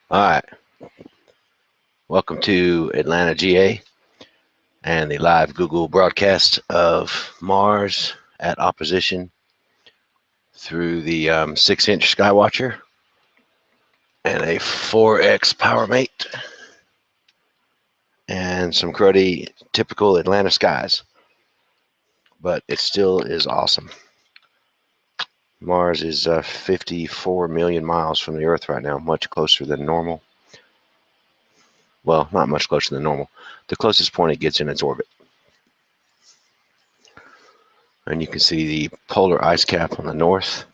All right, welcome to Atlanta, GA, and the live Google broadcast of Mars at opposition through the 6-inch Skywatcher and a 4X PowerMate and some cruddy typical Atlanta skies, but it still is awesome. Mars is 54 million miles from the Earth right now, much closer than normal. Well, not much closer than normal. The closest point it gets in its orbit. And you can see the polar ice cap on the north.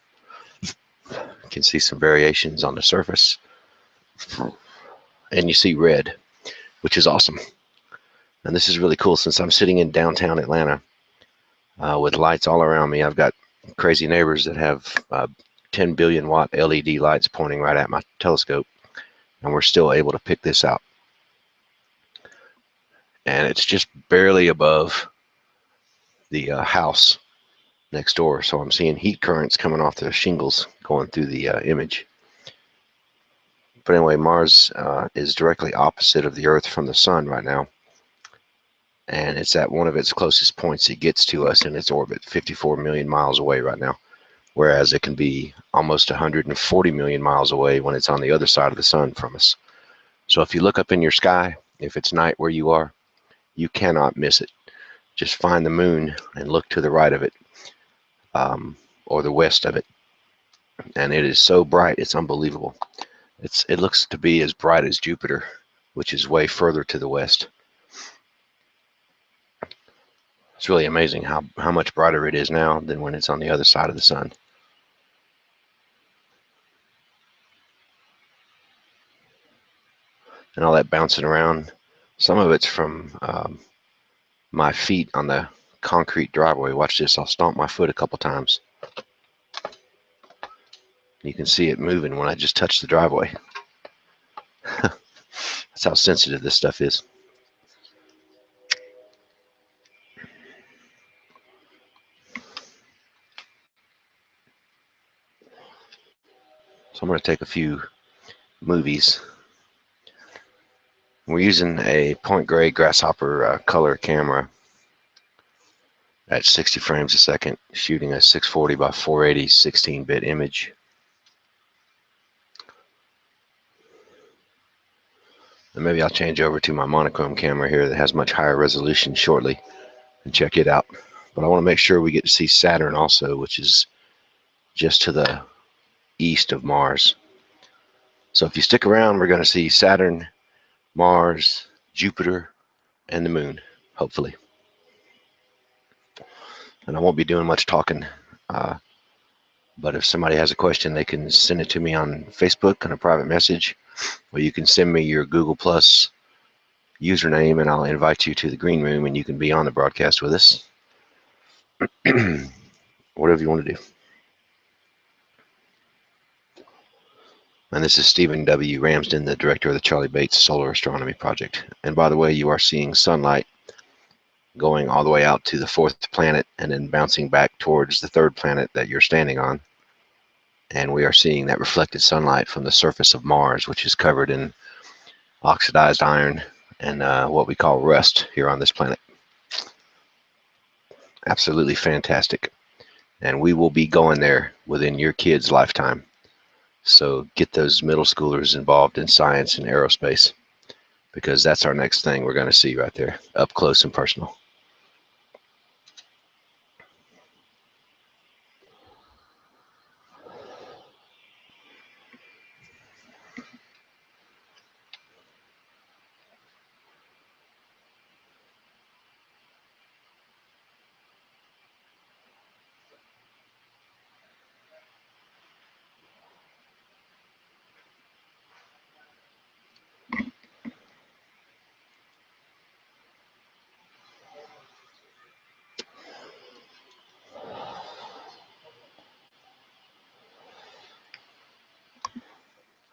You can see some variations on the surface. And you see red, which is awesome. And this is really cool since I'm sitting in downtown Atlanta with lights all around me. I've got crazy neighbors that have 10 billion watt LED lights pointing right at my telescope. And we're still able to pick this out. And it's just barely above the house next door. So I'm seeing heat currents coming off the shingles going through the image. But anyway, Mars is directly opposite of the Earth from the sun right now. And it's at one of its closest points it gets to us in its orbit, 54 million miles away right now. Whereas it can be almost 140 million miles away when it's on the other side of the sun from us. So if you look up in your sky, if it's night where you are, you cannot miss it. Just find the moon and look to the right of it, or the west of it. And it is so bright, it's unbelievable. It looks to be as bright as Jupiter, which is way further to the west. It's really amazing how much brighter it is now than when it's on the other side of the sun. And all that bouncing around, some of it's from my feet on the concrete driveway. Watch this, I'll stomp my foot a couple times. You can see it moving when I just touch the driveway. That's how sensitive this stuff is. So I'm going to take a few movies. We're using a point gray grasshopper color camera at 60 frames a second, shooting a 640 by 480 16-bit image. And maybe I'll change over to my monochrome camera here that has much higher resolution shortly and check it out. But I want to make sure we get to see Saturn also, which is just to the east of Mars. So if you stick around, we're going to see Saturn, Mars, Jupiter, and the moon, hopefully. And I won't be doing much talking, but if somebody has a question, they can send it to me on Facebook in a private message, or you can send me your Google Plus username and I'll invite you to the green room and you can be on the broadcast with us. Whatever you want to do. And this is Stephen W. Ramsden, the director of the Charlie Bates Solar Astronomy Project. And by the way, you are seeing sunlight going all the way out to the fourth planet and then bouncing back towards the third planet that you're standing on. And we are seeing that reflected sunlight from the surface of Mars, which is covered in oxidized iron and what we call rust here on this planet. Absolutely fantastic. And we will be going there within your kid's lifetime. So get those middle schoolers involved in science and aerospace, because that's our next thing we're going to see right there, up close and personal.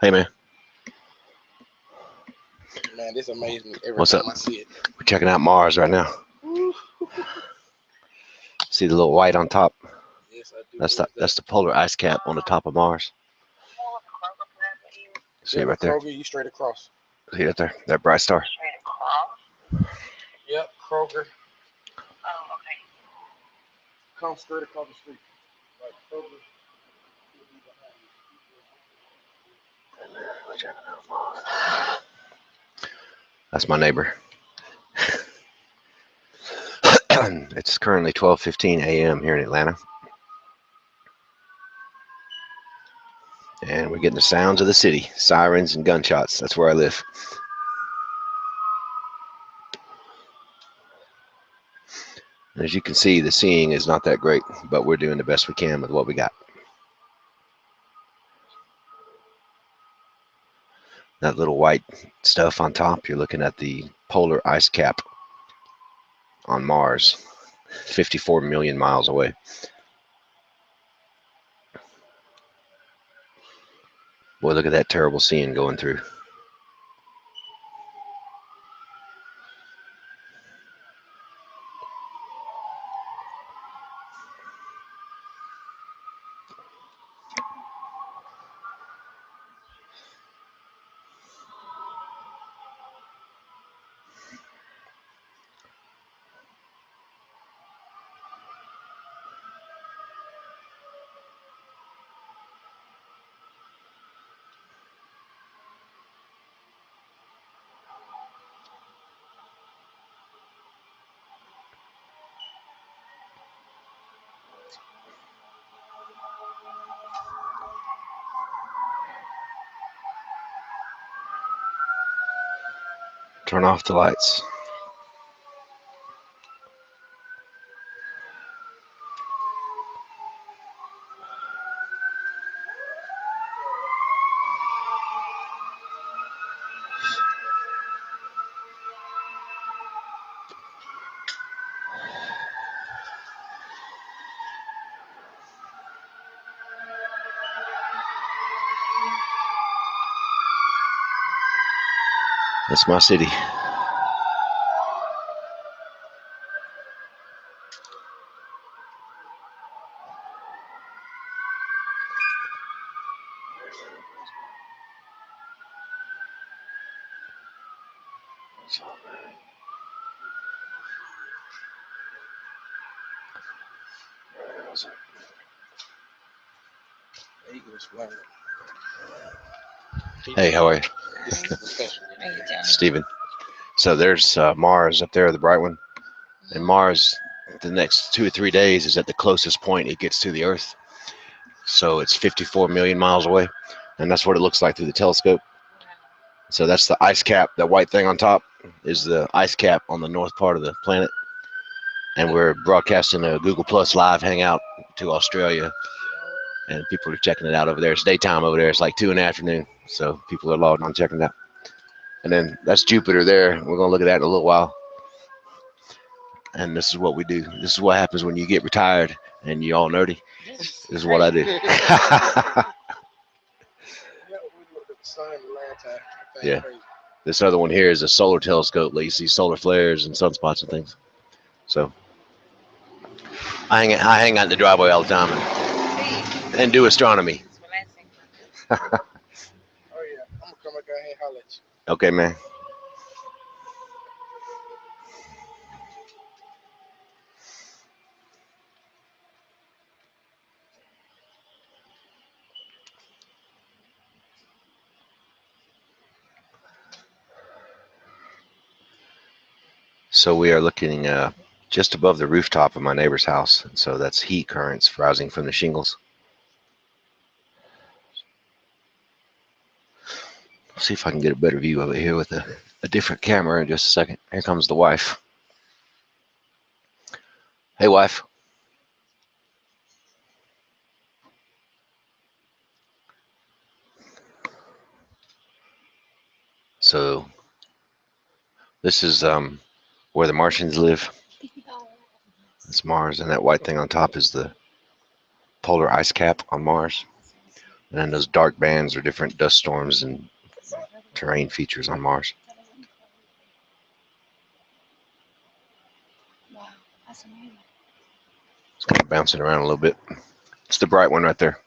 Hey, man. Man, this amazes me every What's time up? I see it. We're checking out Mars right now. See the little white on top? Yes, I do. That's the polar ice cap on the top of Mars. See it right there? Kroger, you straight across. See it there? That bright star? Yep, Kroger. Oh, okay. Come straight across the street. Like Kroger. That's my neighbor. It's currently 12:15 a.m. here in Atlanta. And we're getting the sounds of the city, sirens and gunshots. That's where I live. And as you can see, the seeing is not that great, but we're doing the best we can with what we got. That little white stuff on top, you're looking at the polar ice cap on Mars, 54 million miles away. Boy, look at that terrible seeing going through. Turn off the lights. That's my city. Hey, how are you? Steven. So there's Mars up there, the bright one. And Mars, the next 2 or 3 days, is at the closest point it gets to the Earth. So it's 54 million miles away. And that's what it looks like through the telescope. So that's the ice cap. That white thing on top is the ice cap on the north part of the planet. And we're broadcasting a Google Plus live hangout to Australia. And people are checking it out over there. It's daytime over there. It's like 2 in the afternoon. So people are logged on checking it out. And then that's Jupiter there. We're going to look at that in a little while. And this is what we do. This is what happens when you get retired and you all nerdy. This is what I do. Yeah. This other one here is a solar telescope that you see solar flares and sunspots and things. So I hang out in the driveway all the time and do astronomy. Oh yeah, I'm gonna come back out here and holler at you. Okay, man. So we are looking just above the rooftop of my neighbor's house. And so that's heat currents rising from the shingles. See if I can get a better view of it here with a different camera in just a second. Here comes the wife. Hey, wife. So this is where the Martians live. It's Mars, and that white thing on top is the polar ice cap on Mars. And then those dark bands are different dust storms and terrain features on Mars. It's kind of bouncing around a little bit. It's the bright one right there.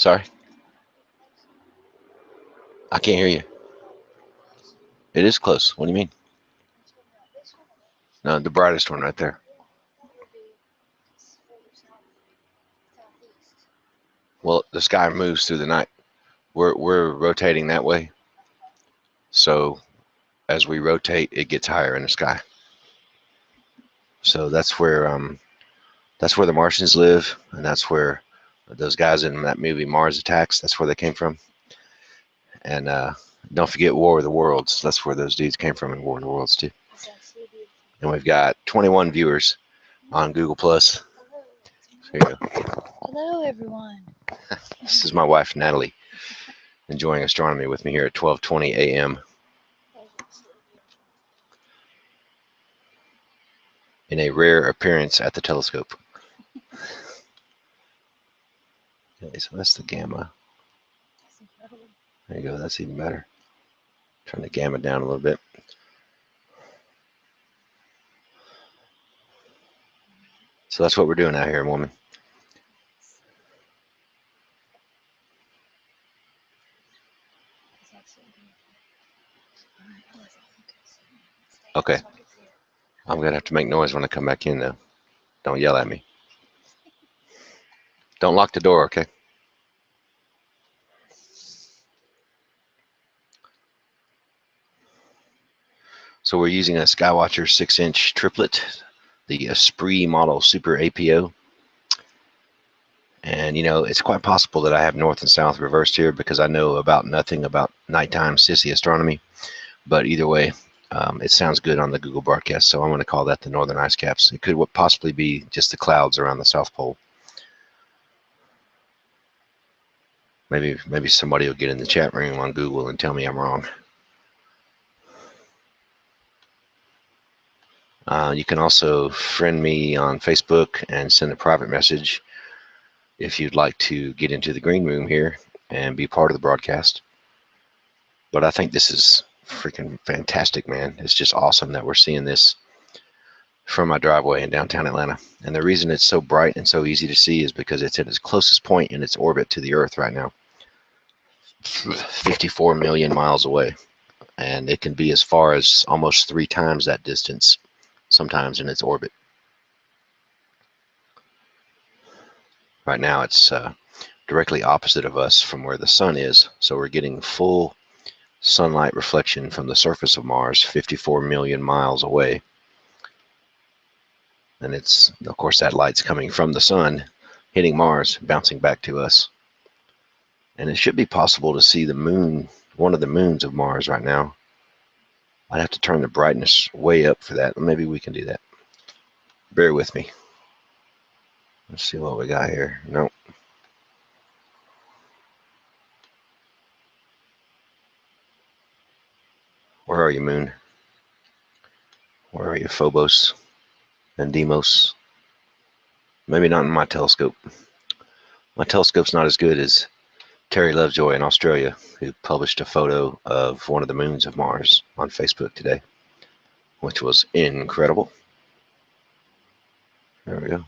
Sorry? I can't hear you. It is close. What do you mean? No, the brightest one right there. Well, the sky moves through the night. We're rotating that way. So as we rotate, it gets higher in the sky. So that's where the Martians live, and that's where those guys in that movie Mars Attacks. That's where they came from. And don't forget War of the Worlds. That's where those dudes came from in War of the Worlds too. And we've got 21 viewers on Google Plus. Here you go. Hello, everyone. This is my wife Natalie, enjoying astronomy with me here at 12:20 a.m. in a rare appearance at the telescope. Okay, so that's the gamma. There you go. That's even better. Turn the gamma down a little bit. So that's what we're doing out here, woman. Okay. I'm going to have to make noise when I come back in, though. Don't yell at me. Don't lock the door, okay? So we're using a Skywatcher 6-inch triplet, the Esprit model Super APO. And, you know, it's quite possible that I have north and south reversed here because I know about nothing about nighttime sissy astronomy. But either way, it sounds good on the Google broadcast, so I'm going to call that the northern ice caps. It could possibly be just the clouds around the South Pole. Maybe somebody will get in the chat room on Google and tell me I'm wrong. You can also friend me on Facebook and send a private message if you'd like to get into the green room here and be part of the broadcast. But I think this is freaking fantastic, man. It's just awesome that we're seeing this from my driveway in downtown Atlanta. And the reason it's so bright and so easy to see is because it's at its closest point in its orbit to the Earth right now, 54 million miles away. And it can be as far as almost 3 times that distance sometimes in its orbit. Right now it's directly opposite of us from where the sun is, so we're getting full sunlight reflection from the surface of Mars 54 million miles away. And it's, of course, that light's coming from the sun, hitting Mars, bouncing back to us. And it should be possible to see the moon, one of the moons of Mars right now. I'd have to turn the brightness way up for that. Maybe we can do that. Bear with me. Let's see what we got here. Nope. Where are you, moon? Where are you, Phobos and Deimos? Maybe not in my telescope. My telescope's not as good as Terry Lovejoy in Australia, who published a photo of one of the moons of Mars on Facebook today, which was incredible. There we go.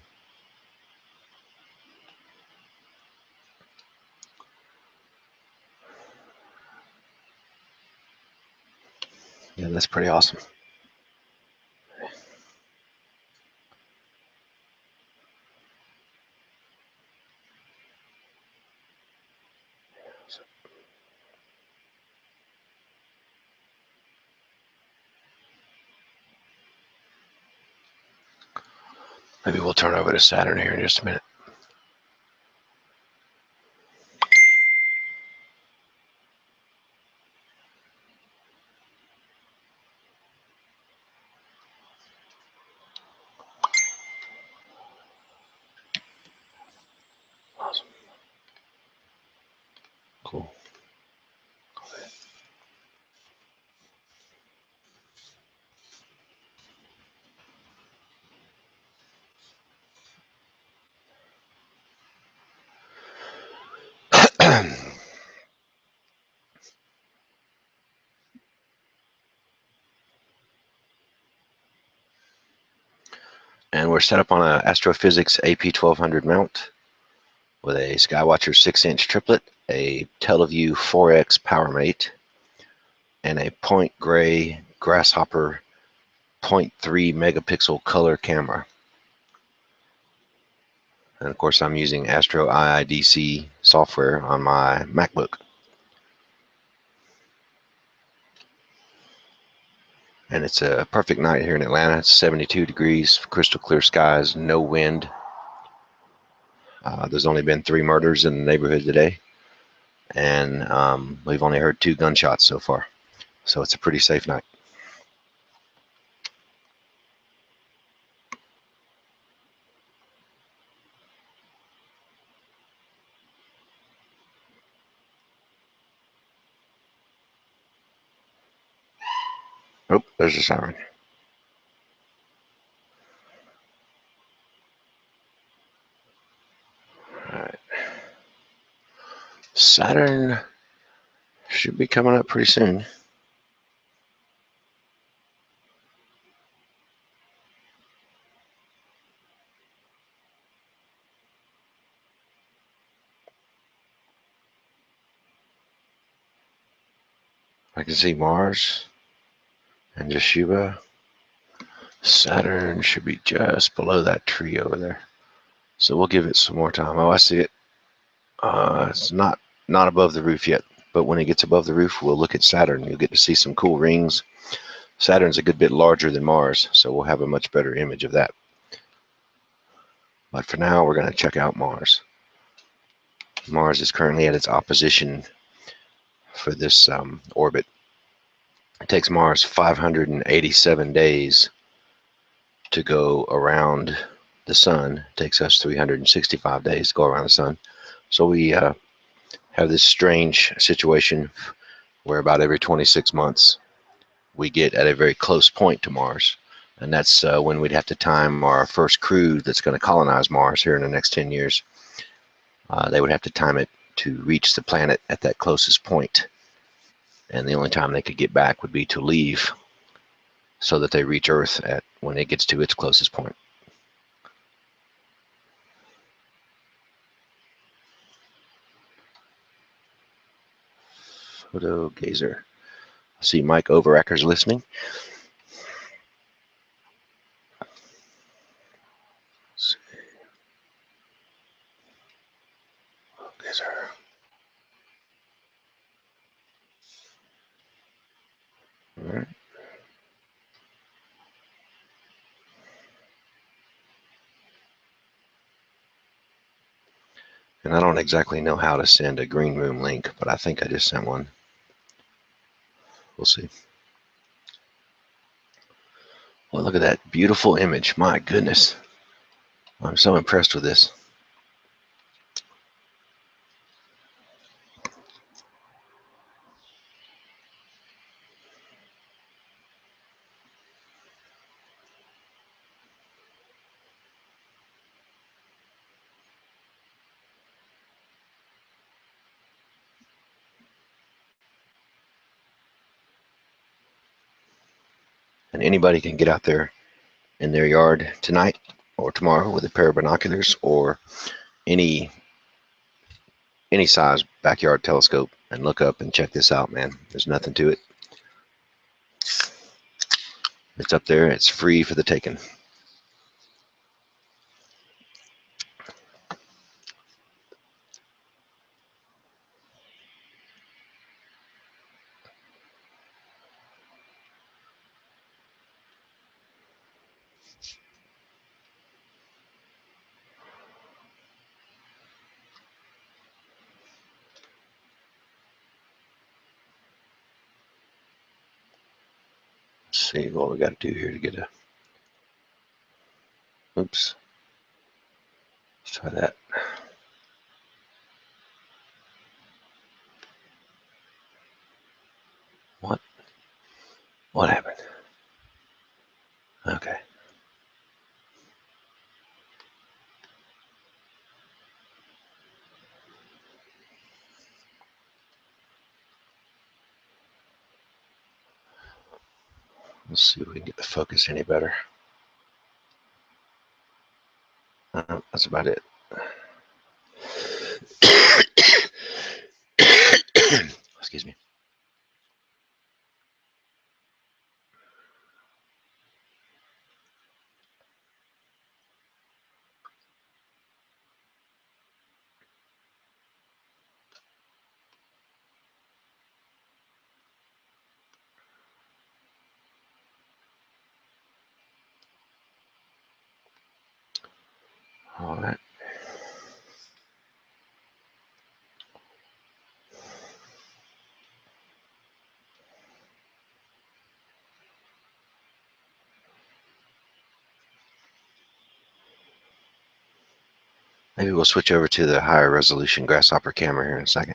Yeah, that's pretty awesome. Maybe we'll turn over to Saturn here in just a minute. Awesome. Cool. And we're set up on an Astrophysics AP1200 mount. with a Skywatcher 6-inch triplet, a Teleview 4X PowerMate, and a Point Grey Grasshopper 0.3 megapixel color camera. And of course, I'm using Astro IIDC software on my MacBook. And it's a perfect night here in Atlanta. It's 72 degrees, crystal clear skies, no wind. There's only been 3 murders in the neighborhood today, and we've only heard 2 gunshots so far. So it's a pretty safe night. Oh, there's a siren. All right. Saturn should be coming up pretty soon. I can see Mars and Jashuba. Saturn should be just below that tree over there. So we'll give it some more time. Oh, I see it. It's not above the roof yet, but when it gets above the roof, we'll look at Saturn. You'll get to see some cool rings. Saturn's a good bit larger than Mars, so we'll have a much better image of that. But for now, we're going to check out Mars. Mars is currently at its opposition for this orbit. It takes Mars 587 days to go around the sun. It takes us 365 days to go around the sun. So we have this strange situation where about every 26 months we get at a very close point to Mars. And that's when we'd have to time our first crew that's going to colonize Mars here in the next 10 years. They would have to time it to reach the planet at that closest point. And the only time they could get back would be to leave so that they reach Earth at when it gets to its closest point. Photo gazer. I see Mike Overacker's listening. Let's see. Gazer. All right. And I don't exactly know how to send a green room link, but I think I just sent one. We'll see. Well, look at that beautiful image. My goodness. I'm so impressed with this. And anybody can get out there in their yard tonight or tomorrow with a pair of binoculars or any size backyard telescope and look up and check this out, man. There's nothing to it. It's up there. It's free for the taking. Let's see what we got to do here to get a. Oops. Let's try that. What? What happened? Okay. Let's see if we can get the focus any better. That's about it. Maybe we'll switch over to the higher resolution grasshopper camera here in a second.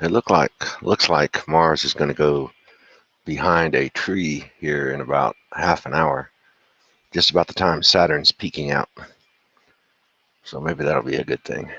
It looks like Mars is going to go behind a tree here in about half an hour, just about the time Saturn's peeking out. So maybe that'll be a good thing.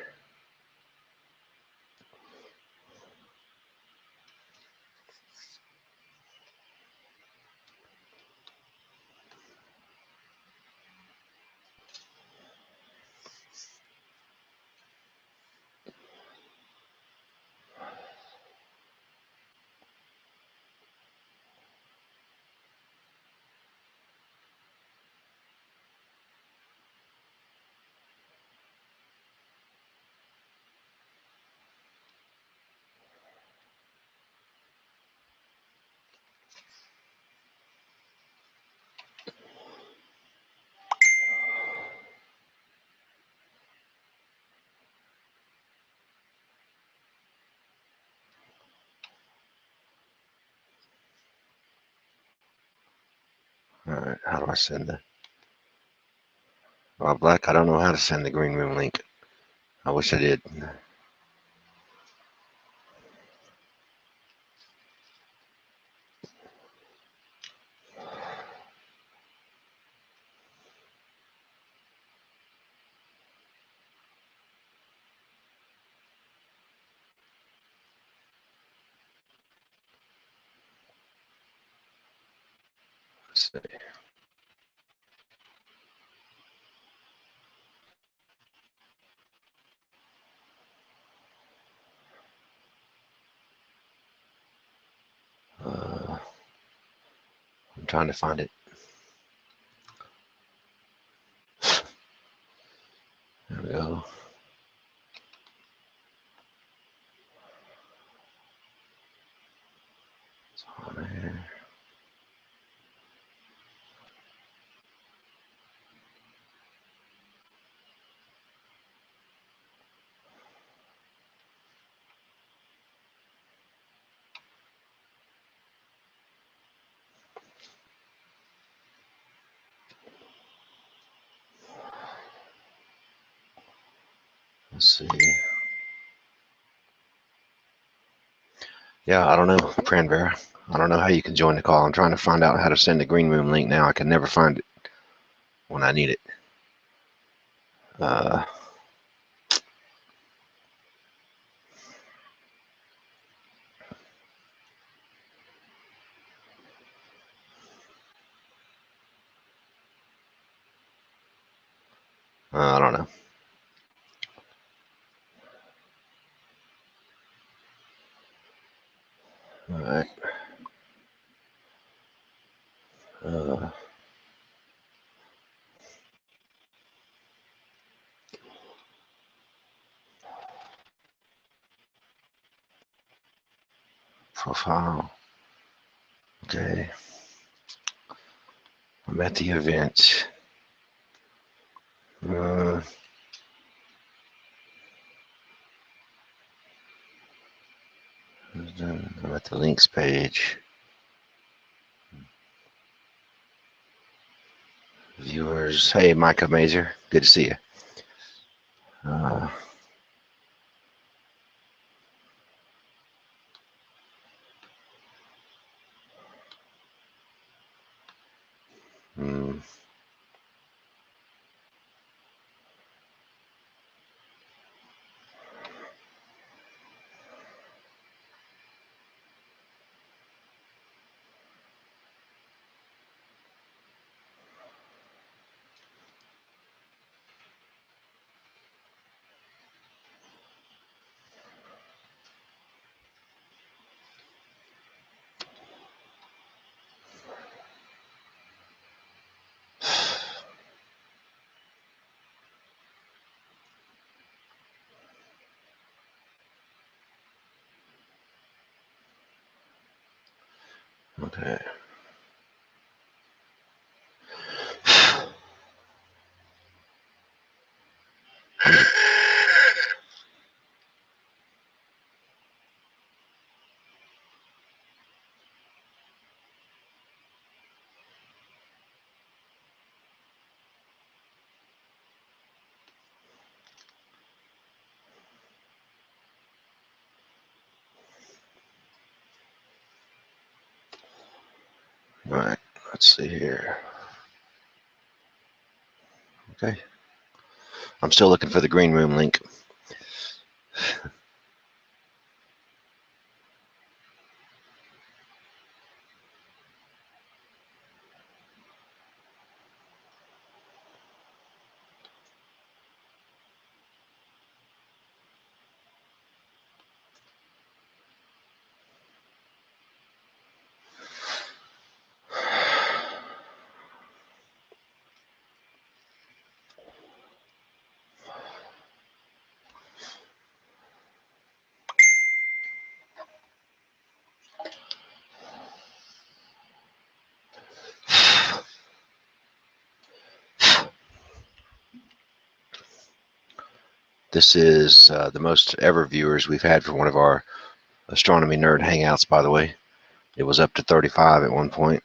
All right, how do I send the... Well, Black, I don't know how to send the green room link. I wish I did. Let's see. I'm trying to find it. There we go. It's on there. Let's see. Yeah, I don't know, Pranvera. I don't know how you can join the call. I'm trying to find out how to send the green room link now. I can never find it when I need it. Uh, I don't know. All right. Uh, Profile. Okay. I'm at the event. Uh, I'm at the links page. Viewers. Hey, Micah Mazer. Good to see you. Uh, hmm. Okay. All right, let's see here. Okay. I'm still looking for the green room link. This is the most ever viewers we've had for one of our astronomy nerd hangouts, by the way. It was up to 35 at one point.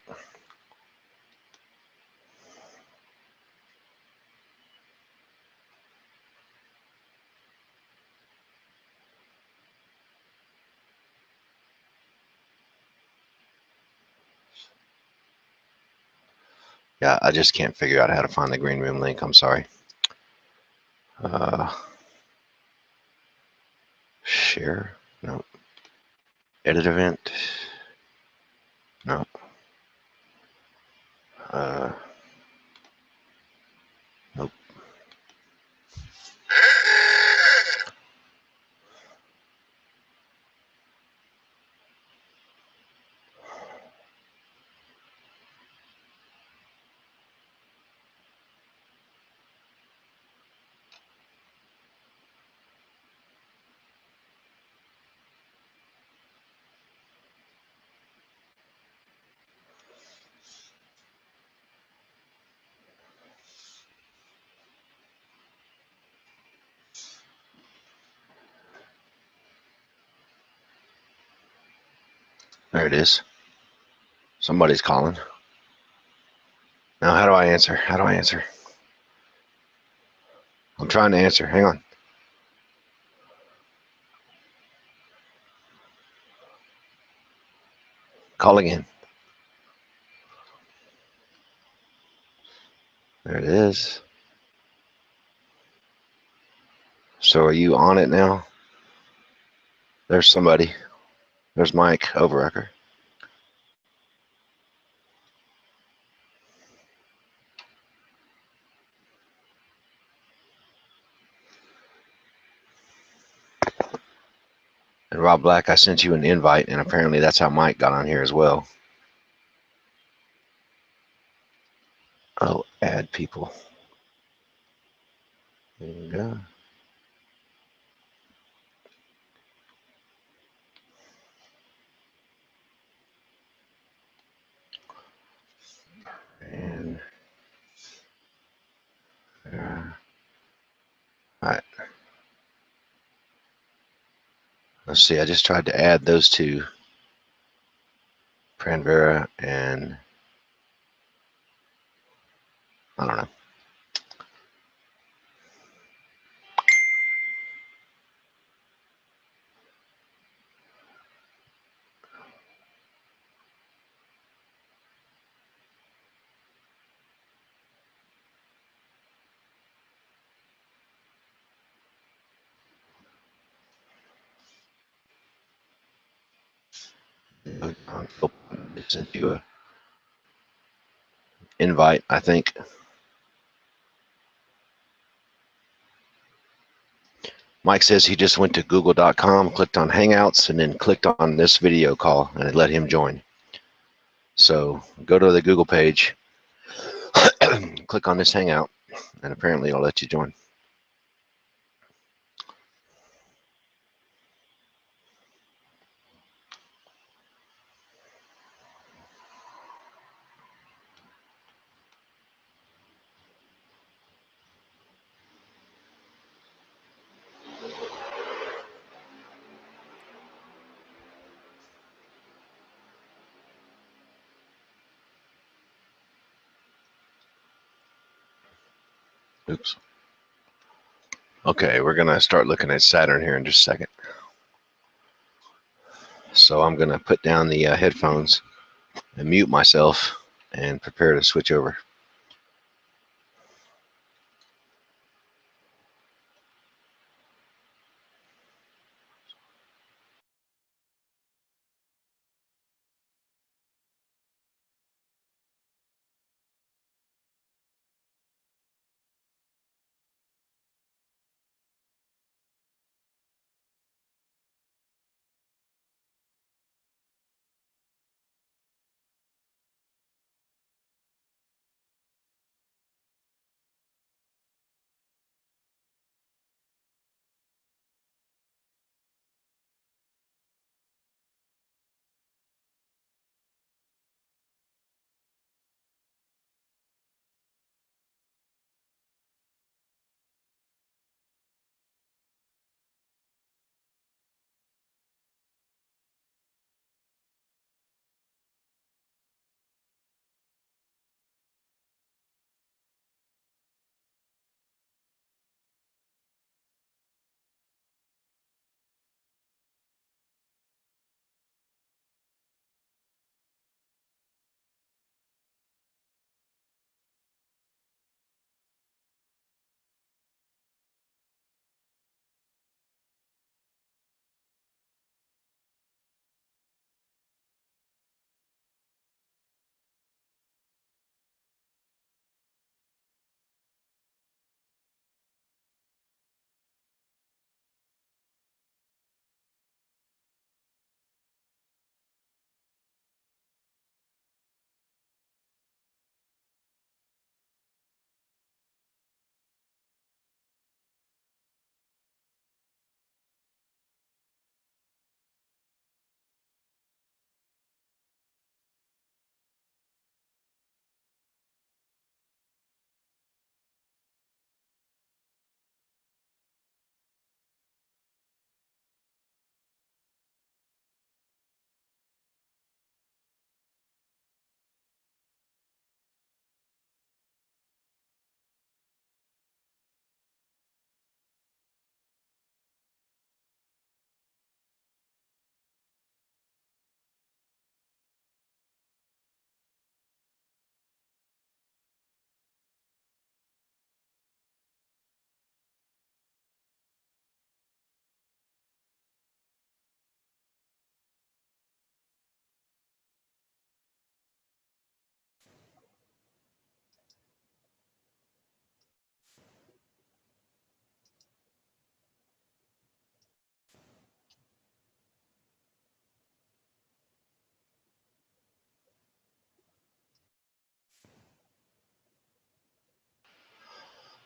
Yeah, I just can't figure out how to find the green room link. I'm sorry. Share? No. Edit event? No. Nope. There it is. Somebody's calling. Now, how do I answer? How do I answer? I'm trying to answer. Hang on. Call again. There it is. So are you on it now? There's somebody. There's Mike Overecker. And Rob Black, I sent you an invite, and apparently that's how Mike got on here as well. Oh, add people. There you go. And all right. Let's see. I just tried to add those two, Pranvera and I don't know. I sent you a invite, I think. Mike says he just went to google.com, clicked on Hangouts, and then clicked on this video call, and it let him join. So go to the Google page, click on this Hangout, and apparently it'll let you join. Oops. Okay, we're gonna start looking at Saturn here in just a second. So I'm gonna put down the headphones and mute myself and prepare to switch over.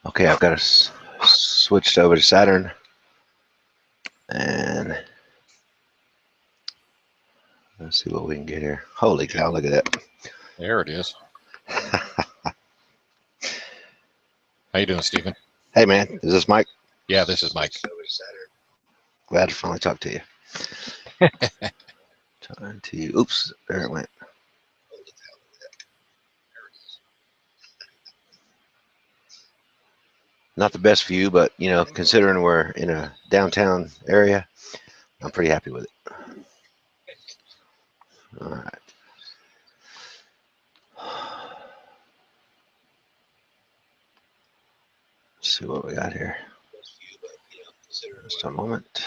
Okay, I've got us switched over to Saturn, and let's see what we can get here. Holy cow, look at that. There it is. How you doing, Stephen? Hey man, is this Mike? Yeah, this is Mike. Glad to finally talk to you. Trying to, oops, there it went. Not the best view, but you know, considering we're in a downtown area, I'm pretty happy with it. All right. Let's see what we got here. Just a moment.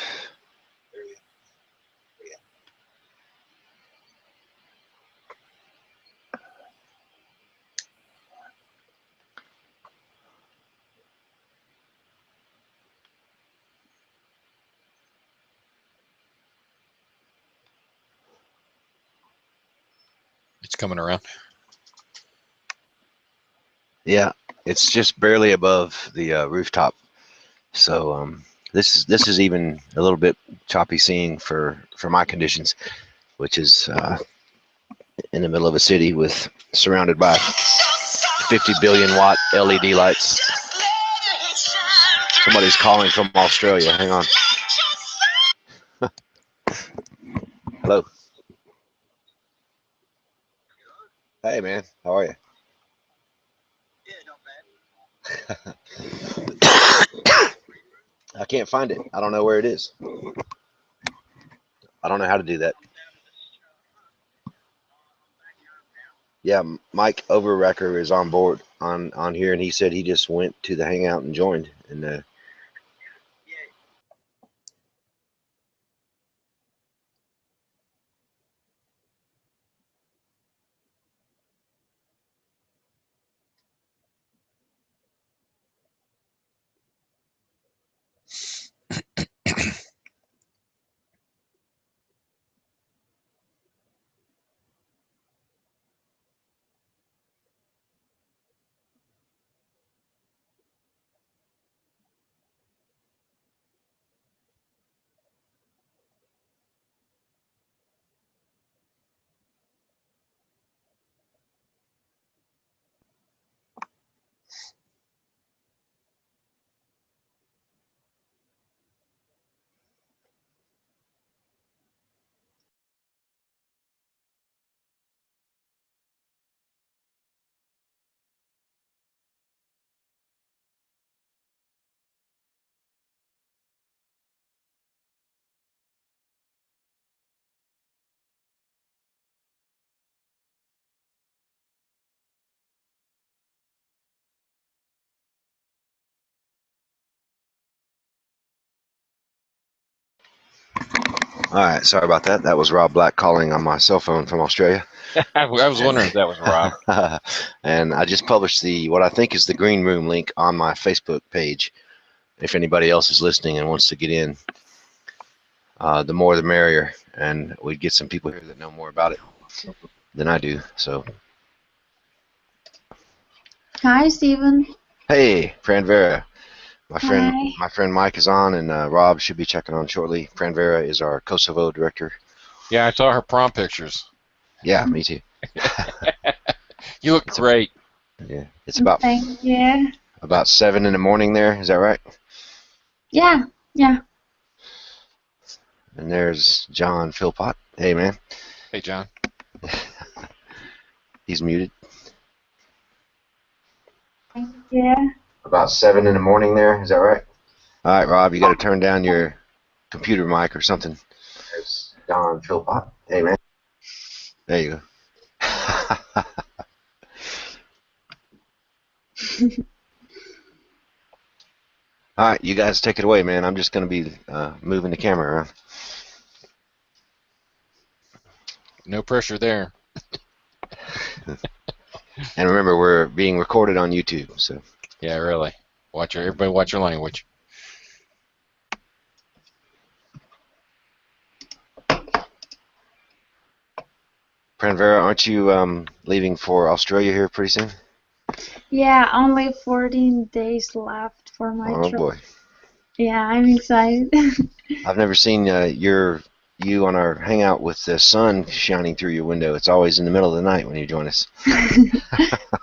It's coming around. Yeah, it's just barely above the rooftop. So this is even a little bit choppy seeing for my conditions, which is in the middle of a city with surrounded by 50 billion watt LED lights. Somebody's calling from Australia. Hang on. Hello. Hey man, how are you? I can't find it. I don't know where it is. I don't know how to do that. Yeah, Mike Overrecker is on board on here, and he said he just went to the hangout and joined. And all right, sorry about that. That was Rob Black calling on my cell phone from Australia. I was wondering if that was Rob. And I just published what I think is the green room link on my Facebook page. If anybody else is listening and wants to get in, the more the merrier, and we'd get some people here that know more about it than I do. So, Hi, Stephen. hey, Fran Vera, Hi. my friend Mike is on, and Rob should be checking on shortly. Fran Vera is our Kosovo director. Yeah, I saw her prom pictures. Yeah, me too. You look great. Yeah, it's about Thank you. about 7 in the morning there. Is that right? Yeah. And there's John Philpott. Hey, man. Hey, John. He's muted. Thank you. About 7 in the morning there. Is that right? All right, Rob, you got to turn down your computer mic or something. There's John Philpott. Hey, man. There you go. All right, you guys take it away, man. I'm just going to be moving the camera around. No pressure there. And remember, we're being recorded on YouTube, so. Yeah, really. Everybody watch your language. Pranvera, aren't you leaving for Australia here pretty soon? Yeah, only 14 days left for my Oh, trip. boy. Yeah, I'm excited. I've never seen you on our hangout with the sun shining through your window. It's always in the middle of the night when you join us.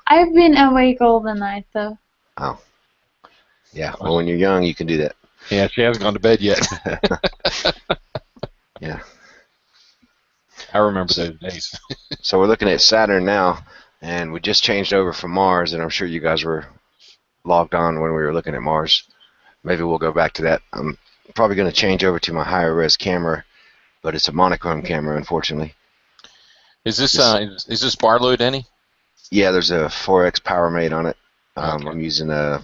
I've been awake all the night, though. Oh. Yeah, well, when you're young, you can do that. Yeah, she hasn't gone to bed yet. Yeah. I remember those days. So we're looking at Saturn now, and we just changed over from Mars, and I'm sure you guys were logged on when we were looking at Mars. Maybe we'll go back to that. I'm probably going to change over to my higher res camera, but it's a monochrome camera, unfortunately. Is this Barlow any? Yeah, there's a 4X power mate on it. Okay. I'm using a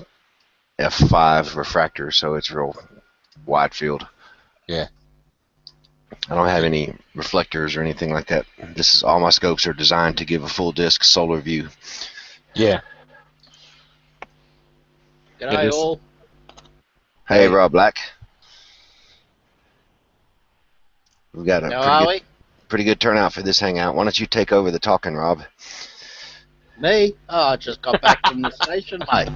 F5 refractor, so it's real wide field. Yeah. I don't have any reflectors or anything like that. All my scopes are designed to give a full disc solar view. Yeah. G'day all. Hey, Rob Black. We've got How are we? pretty good turnout for this hangout. Why don't you take over the talking, Rob? Me? Oh, I just got back from the station, mate.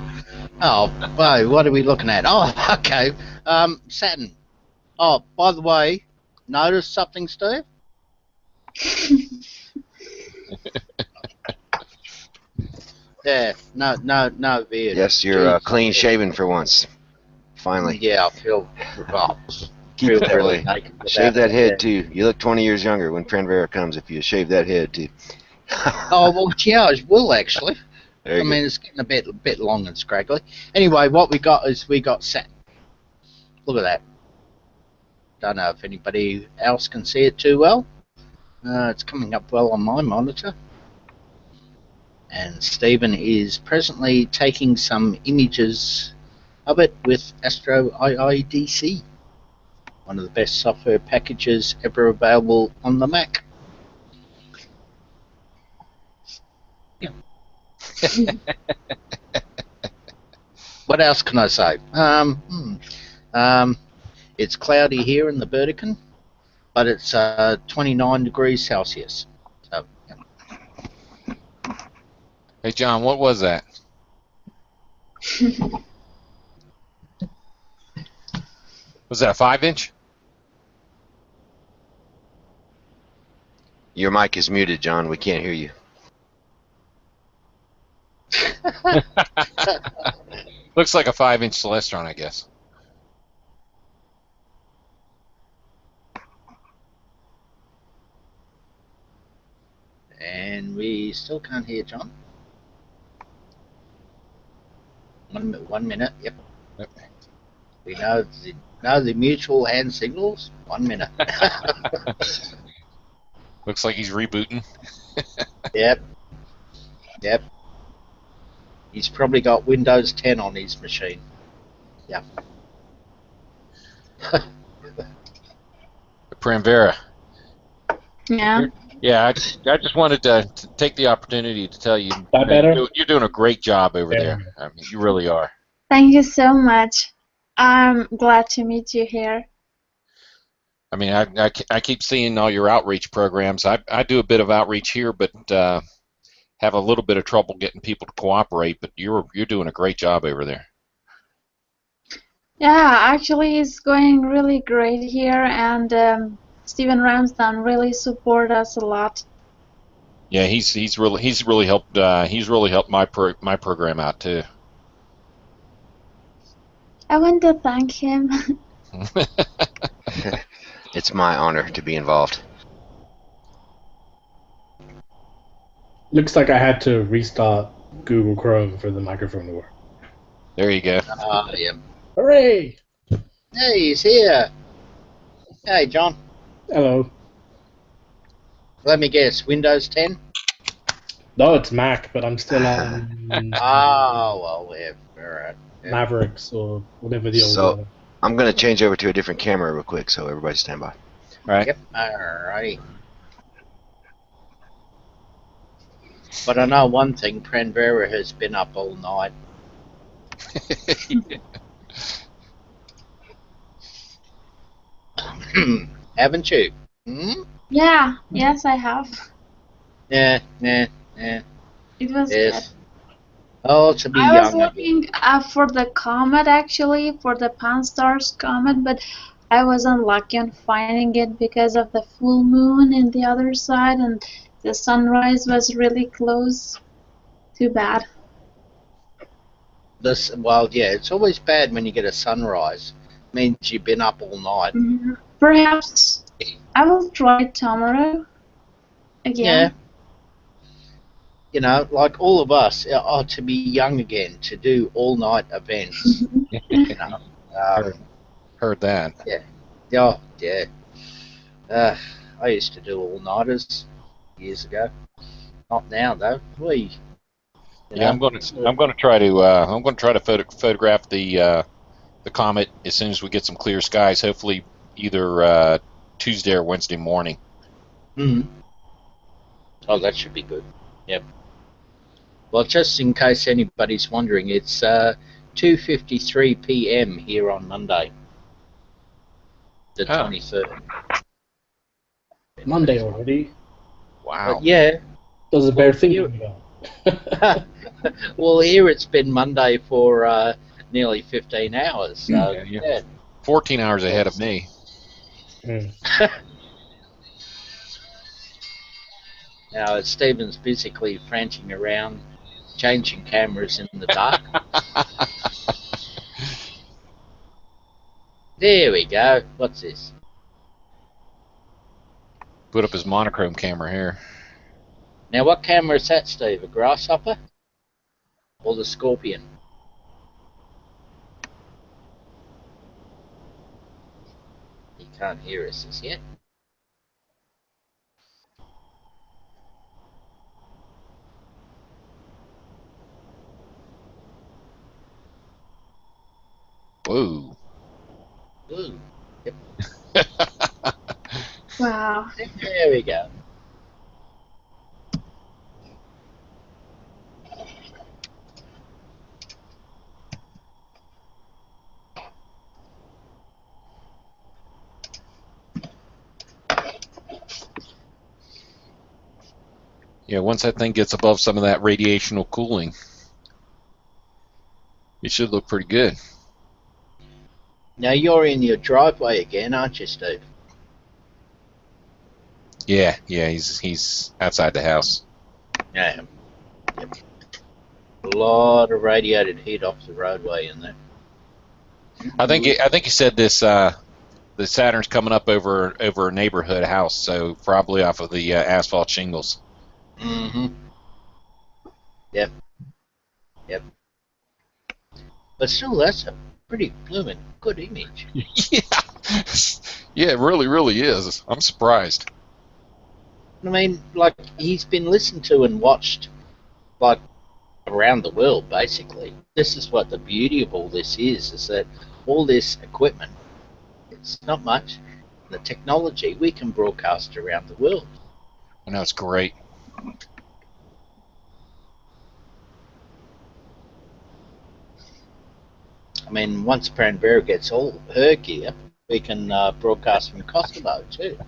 Oh, whoa, what are we looking at? Oh, okay. Saturn. Oh, by the way, notice something, Steve? Yeah, no beard. Yes, you're Jeez. clean shaven for once. Finally. Yeah, I feel Keep it that really way. naked without Shave that head, yeah. too. You look 20 years younger when Pranvera comes if you shave that head, too. Oh, well, yeah, I will, actually. Very I good. mean, it's getting a bit long and scraggly. Anyway, what we got is we got Saturn. Look at that. Don't know if anybody else can see it too well. It's coming up well on my monitor. And Stephen is presently taking some images of it with Astro IIDC, one of the best software packages ever available on the Mac. Yeah. What else can I say? It's cloudy here in the Burdekin, but it's 29 degrees Celsius. So, yeah. Hey, John, what was that? Was that a 5-inch? Your mic is muted, John. We can't hear you. Looks like a 5-inch Celestron, I guess. And we still can't hear John. 1 minute. Yep. Yep. We know the mutual hand signals. 1 minute. Looks like he's rebooting. Yep. Yep. He's probably got Windows 10 on his machine. Yep. Pranvera. Yeah. Yeah, I just wanted to take the opportunity to tell you That better? you're doing a great job over Yeah. there. I mean, you really are. Thank you so much. I'm glad to meet you here. I mean, I keep seeing all your outreach programs. I do a bit of outreach here, but have a little bit of trouble getting people to cooperate. But you're doing a great job over there. Yeah, actually, it's going really great here, and Steven Ramsden really support us a lot. Yeah, he's really helped my program out too. I want to thank him. It's my honor to be involved. Looks like I had to restart Google Chrome for the microphone to work. There you go. Yeah. Hooray! Hey, he's here. Hey, John. Hello. Let me guess. Windows 10? No, it's Mac, but I'm still on Oh, well, yeah. All right. Yeah. Mavericks or whatever the old So- one. I'm going to change over to a different camera real quick, so everybody stand by. All right. Yep. Alrighty. But I know one thing. Pranvera has been up all night. Haven't you? Hmm? Yeah, yes, I have. Yeah. It was Yes. good. Oh, to be I was young again. looking for the comet, actually, for the Pan-STARRS comet, but I was unlucky on finding it because of the full moon in the other side, and the sunrise was really close. Too bad. Well, yeah, it's always bad when you get a sunrise. Means you've been up all night. Perhaps I will try tomorrow Yeah. again. You know, like all of us are to be young again, to do all night events. You know. Heard that. Oh, yeah. I used to do all nighters years ago. Not now though. Yeah, I'm going to try to photograph the comet as soon as we get some clear skies. Hopefully, either Tuesday or Wednesday morning. Mm. Oh, that should be good. Yep. Well, just in case anybody's wondering, it's 2:53 p.m. here on Monday, the 23rd. Monday already. Wow. But yeah. Does a bear thinking about? Well, here it's been Monday for nearly 15 hours. So, yeah. 14 hours ahead of me. Now, Stephen's basically frantic around, changing cameras in the dark. There we go. What's this? Put up his monochrome camera here. Now, what camera is that, Steve? A grasshopper? or the Scorpion? He can't hear us as yet. Whoa. Ooh. Wow. There we go. Yeah, once that thing gets above some of that radiational cooling, it should look pretty good. Now you're in your driveway again, aren't you, Steve? Yeah, he's outside the house. Yeah. Yep. A lot of radiated heat off the roadway in there. I think he said this. The Saturn's coming up over a neighborhood house, so probably off of the asphalt shingles. Mm-hmm. Yep. Yep. But still, that's a pretty blooming good image. Yeah, yeah, it really is. I'm surprised. I mean, like, he's been listened to and watched, like, around the world, basically. This is what the beauty of all this is that all this equipment, it's not much. The technology, we can broadcast around the world. I know, it's great. I mean, once Pranvera gets all her gear, we can broadcast from Kosovo, too.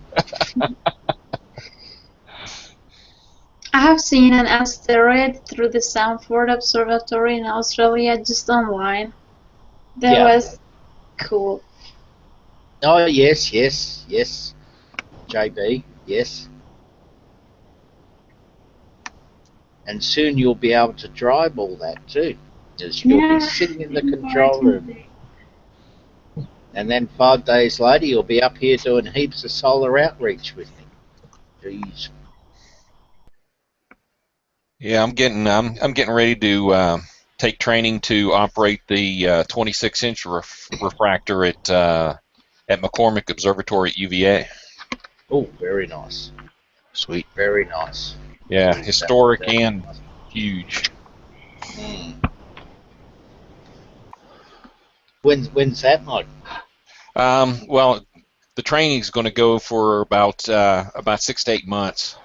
I have seen an asteroid through the Sanford Observatory in Australia just online. That Yeah. was cool. Oh, yes. JB, yes. And soon you'll be able to drive all that, too. As you'll Yeah, be sitting in the control room. And then 5 days later, you'll be up here doing heaps of solar outreach with me. Jeez. Yeah, I'm getting ready to take training to operate the 26-inch refractor at McCormick Observatory at UVA. Oh, very nice. Sweet. Very nice. Yeah, Jeez, historic that's and nice. huge. When's that, Mike? Well, the training's going to go for about 6 to 8 months.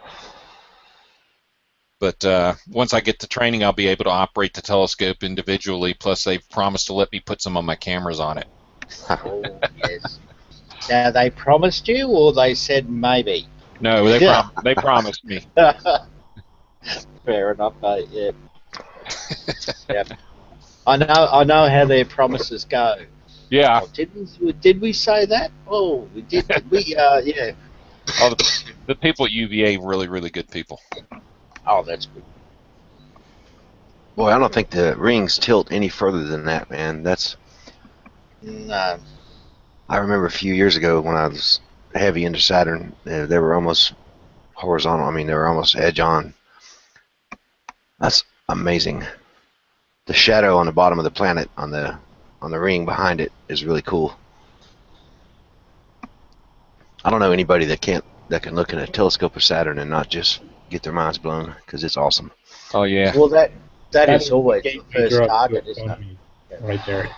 But once I get the training, I'll be able to operate the telescope individually. Plus, they've promised to let me put some of my cameras on it. Oh, yes. Now, they promised you, or they said maybe? No, they promised me. Fair enough, mate. Yeah. Yep. I know how their promises go. Yeah. Oh, did we say that? Oh, we did. Did we? Yeah. Oh, the people at UVA really good people. Oh, that's good. Boy, I don't think the rings tilt any further than that, man. No. I remember a few years ago when I was heavy into Saturn, they were almost horizontal. I mean, they were almost edge on. That's amazing. The shadow on the bottom of the planet on the ring behind it is really cool. I don't know anybody that can look in a telescope of Saturn and not just get their minds blown, because it's awesome. Oh yeah. Well, that is That's always the gateway first drug to target, isn't it? astronomy, right there.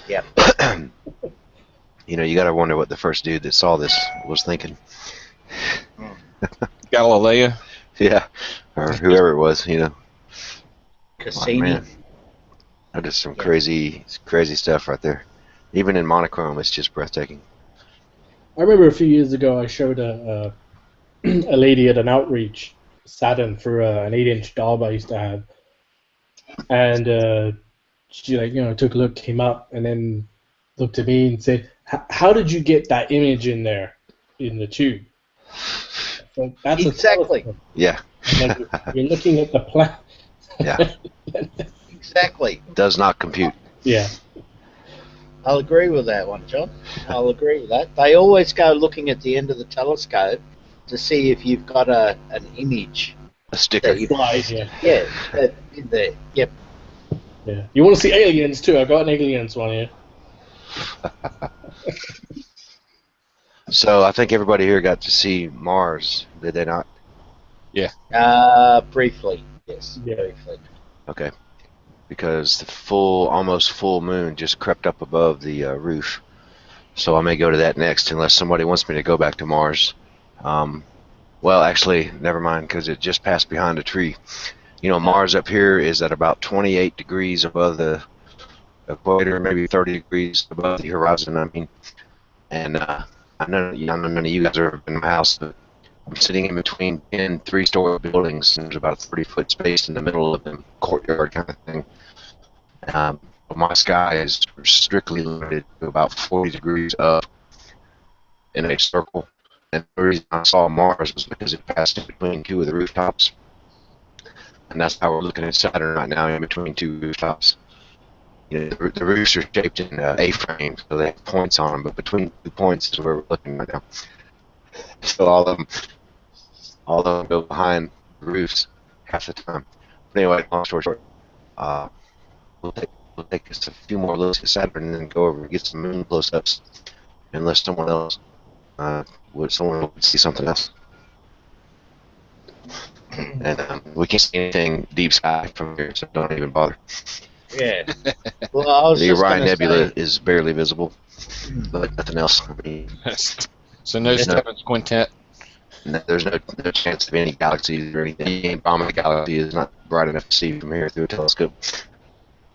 Yep. You know, you got to wonder what the first dude that saw this was thinking. Galileo. Yeah, or whoever it was, you know. Cassini. Oh, man. That is some crazy stuff right there. Even in monochrome, it's just breathtaking. I remember a few years ago I showed a lady at an outreach Saturn through an 8-inch bulb I used to have, and she took a look, came up, and then looked at me and said, "How did you get that image in there in the tube?" So that's Exactly. Yeah. Like, you're looking at the planet. Yeah. Exactly. Does not compute. Yeah. I'll agree with that one, John. I'll agree with that. They always go looking at the end of the telescope to see if you've got an image. A sticker. That Slide, yeah. Yeah, in there. Yep. Yeah. You want to see aliens too? I got an aliens one here. So I think everybody here got to see Mars, did they not? Briefly, yes, Yeah. briefly. Okay. Because the almost full moon just crept up above the roof. So I may go to that next unless somebody wants me to go back to Mars. Well, actually, never mind, because it just passed behind a tree. You know, Mars up here is at about 28 degrees above the equator, maybe 30 degrees above the horizon, I mean. And I know none of you guys have ever been in my house, but I'm sitting in between 10 three-story buildings, and there's about a 30-foot space in the middle of them, courtyard kind of thing. My sky is strictly limited to about 40 degrees up in a circle. And the reason I saw Mars was because it passed in between two of the rooftops. And that's how we're looking at Saturn right now, in between two rooftops. You know, the roofs are shaped in A-frames, so they have points on them, but between 2 points is where we're looking right now. So all of them go behind the roofs half the time. But anyway, long story short, we'll take us a few more looks at Saturn and then go over and get some moon close-ups, unless someone would see something else. And we can't see anything deep sky from here, so don't even bother. Yeah. Well, I was The just Orion going to Nebula say, is barely visible, but nothing else. I mean, So no Stebbins Quintet. there's no chance of any galaxies or anything. Any Andromeda galaxy is not bright enough to see from here through a telescope.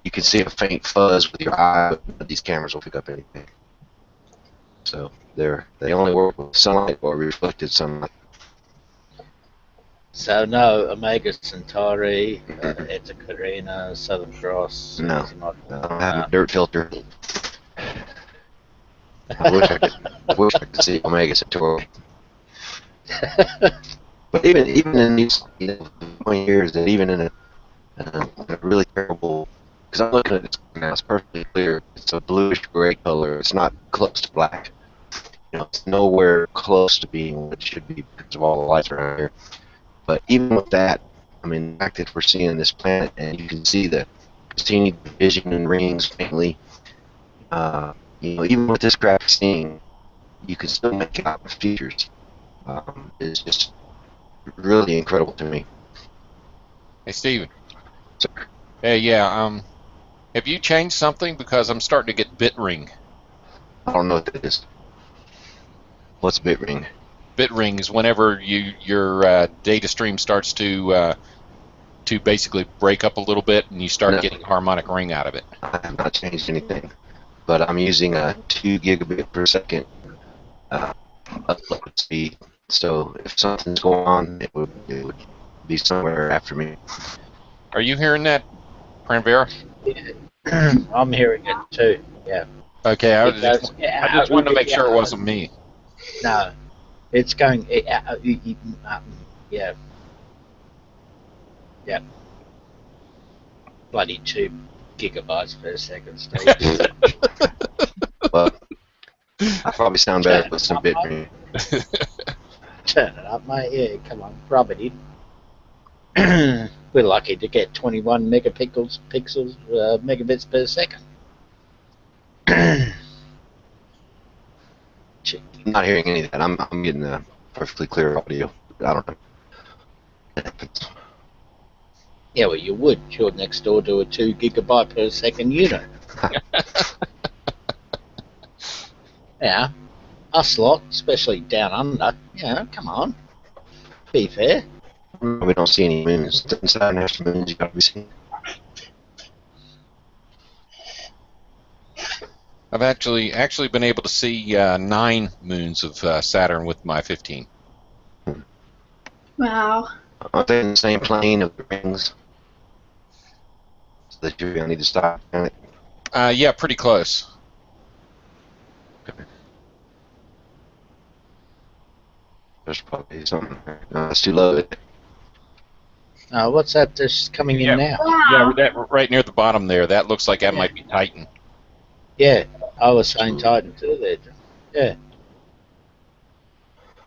You can see a faint fuzz with your eye, but these cameras will pick up anything. So they only work with sunlight or reflected sunlight. so no, Omega Centauri, Eta Carina, Southern Cross. No. anything like I that. don't have a dirt filter. I wish I could see Omega Centauri. But even in these 20 years, that even in a really terrible, because I'm looking at it now, it's perfectly clear. It's a bluish gray color. It's not close to black. You know, it's nowhere close to being what it should be because of all the lights around here. But even with that, I mean, the fact that we're seeing this planet and you can see the teeny division and rings faintly, you know, even with this crappy seeing, you can still make out the features. It's just really incredible to me. Hey, Steven. So, Hey, yeah. Have you changed something? Because I'm starting to get bit ring. I don't know what that is. What's bit ring? Bit ring is whenever your data stream starts to basically break up a little bit, and you start No. getting harmonic ring out of it. I have not changed anything, but I'm using a 2 gigabit per second upload speed. So if something's going on, it would be somewhere after me. Are you hearing that, Pranvera? I'm hearing it too. Yeah. Okay, I It does. just wanted to make sure it wasn't me. No, it's going. Yeah. Yeah. Bloody 2 gigabytes per second, Steve. But I probably sound better with some bit ring. Turn it up, mate. Yeah, come on, rub it in. We're lucky to get 21 megabits per second. I'm not hearing any of that. I'm getting a perfectly clear audio. I don't know. Yeah, well, you would. You're next door to a 2 gigabyte per second unit. Yeah, us lot, especially down under. Yeah, come on. Be fair. We don't see any moons. Doesn't Saturn have some moons you gotta be seeing? I've actually been able to see 9 moons of Saturn with my 15. Wow. Aren't they in the same plane of the rings? So that you're gonna need to stop. Yeah, pretty close. There's probably something. No, it's too low. What's that that's coming in now? Yeah, that right near the bottom there. That looks like that might be Titan. Yeah, I was saying Titan too there. Yeah.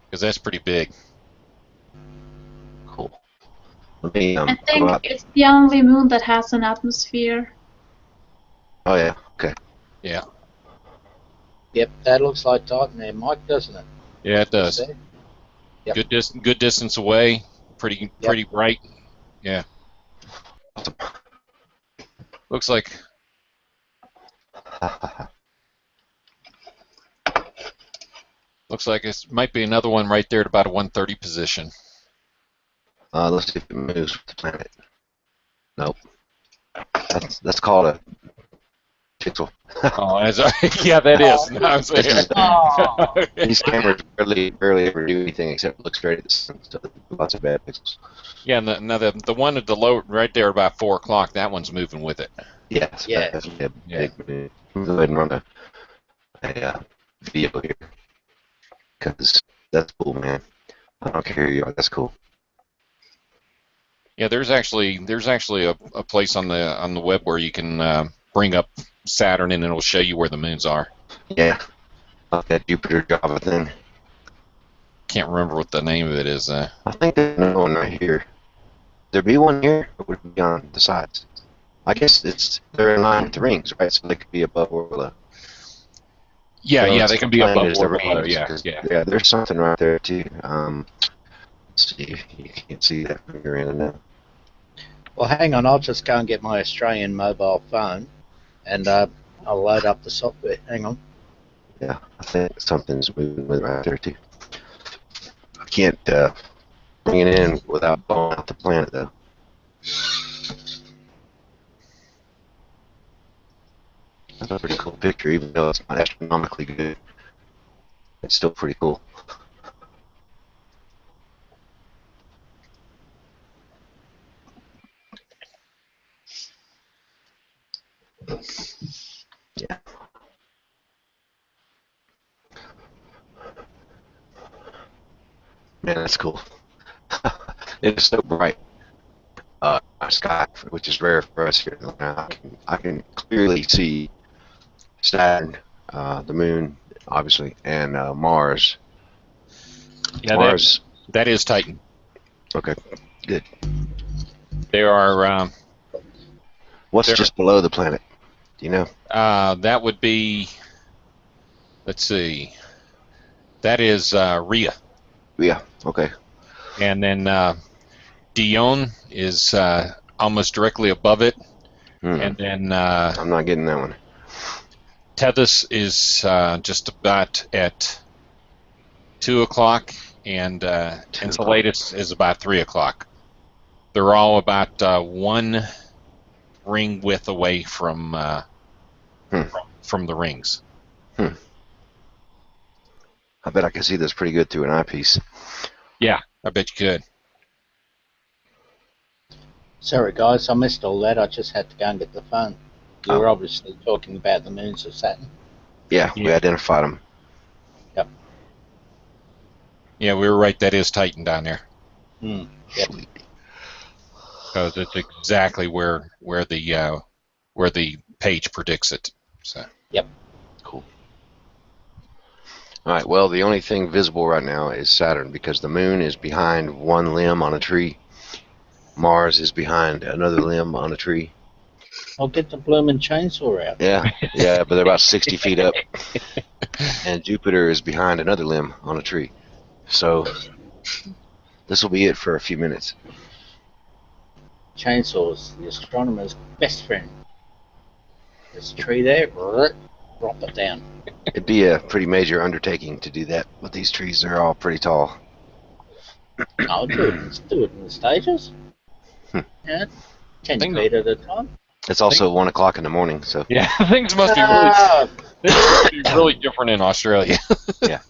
Because that's pretty big. Cool. Let me I go think out. it's the only moon that has an atmosphere. Oh yeah. Okay. Yeah. Yep, that looks like Titan there, Mike, doesn't it? Yeah, it does. See? Yep. Good distance away. Pretty bright. Yeah. Looks like it might be another one right there at about a 130 position. Let's see if it moves with the planet. Nope. That's called a pixel. Oh, yeah, that is. No, I'm This saying. is, Oh, these cameras barely ever do anything except look straight at the sun. So lots of bad pixels. Yeah, and the one at the low right there about 4 o'clock. That one's moving with it. Yeah. Yeah. That's a big move. Go ahead and run a video here because that's cool, man. I don't care who you are. That's cool. Yeah, there's actually a place on the web where you can bring up Saturn and it'll show you where the moons are. Yeah. Like that Jupiter Java thing. Can't remember what the name of it is. I think there's another one right here. There be one here, or would it be on the sides? I guess they're in line with the rings, right? So they could be above or below. Yeah, they can be Planet above is the or below. rings, Yeah, 'cause, yeah. there's something right there too. Let's see if you can't see that from your end now. well, hang on. I'll just go and get my Australian mobile phone, and I'll load up the software. Hang on. Yeah, I think something's moving with it right there too. I can't bring it in without blowing out the planet though. That's a pretty cool picture, even though it's not astronomically good. It's still pretty cool. Yeah. Man, that's cool. It is so bright. Sky, which is rare for us here. Now I can clearly see Saturn, the Moon, obviously, and Mars. Yeah, Mars. that is Titan. Okay, good. There are. What's just below the planet? Do you know? That would be. Let's see. That is Rhea. Yeah. Okay. And then Dione is almost directly above it. And then I'm not getting that one. Tethys is just about at 2 o'clock, and Enceladus is about 3 o'clock. They're all about one ring width away from the rings. I bet I can see this pretty good through an eyepiece. Yeah, I bet you could. Sorry, guys, I missed all that. I just had to go and get the phone. You were obviously talking about the moons of Saturn. Yeah, we identified them. Yep. Yeah, we were right. That is Titan down there. Yep. Sweet. Because it's exactly where the page predicts it. So. Yep. Cool. All right. Well, the only thing visible right now is Saturn because the Moon is behind one limb on a tree. Mars is behind another limb on a tree. I'll get the blooming chainsaw out. Yeah, but they're about 60 feet up. And Jupiter is behind another limb on a tree. So this will be it for a few minutes. Chainsaws, the astronomer's best friend. There's a tree there, drop it down. It'd be a pretty major undertaking to do that with these trees. They're all pretty tall. I'll do it. Let's do it in the stages. Yeah, 10 feet at a time. It's also 1 o'clock in the morning, so Yeah, things must be really different in Australia. yeah.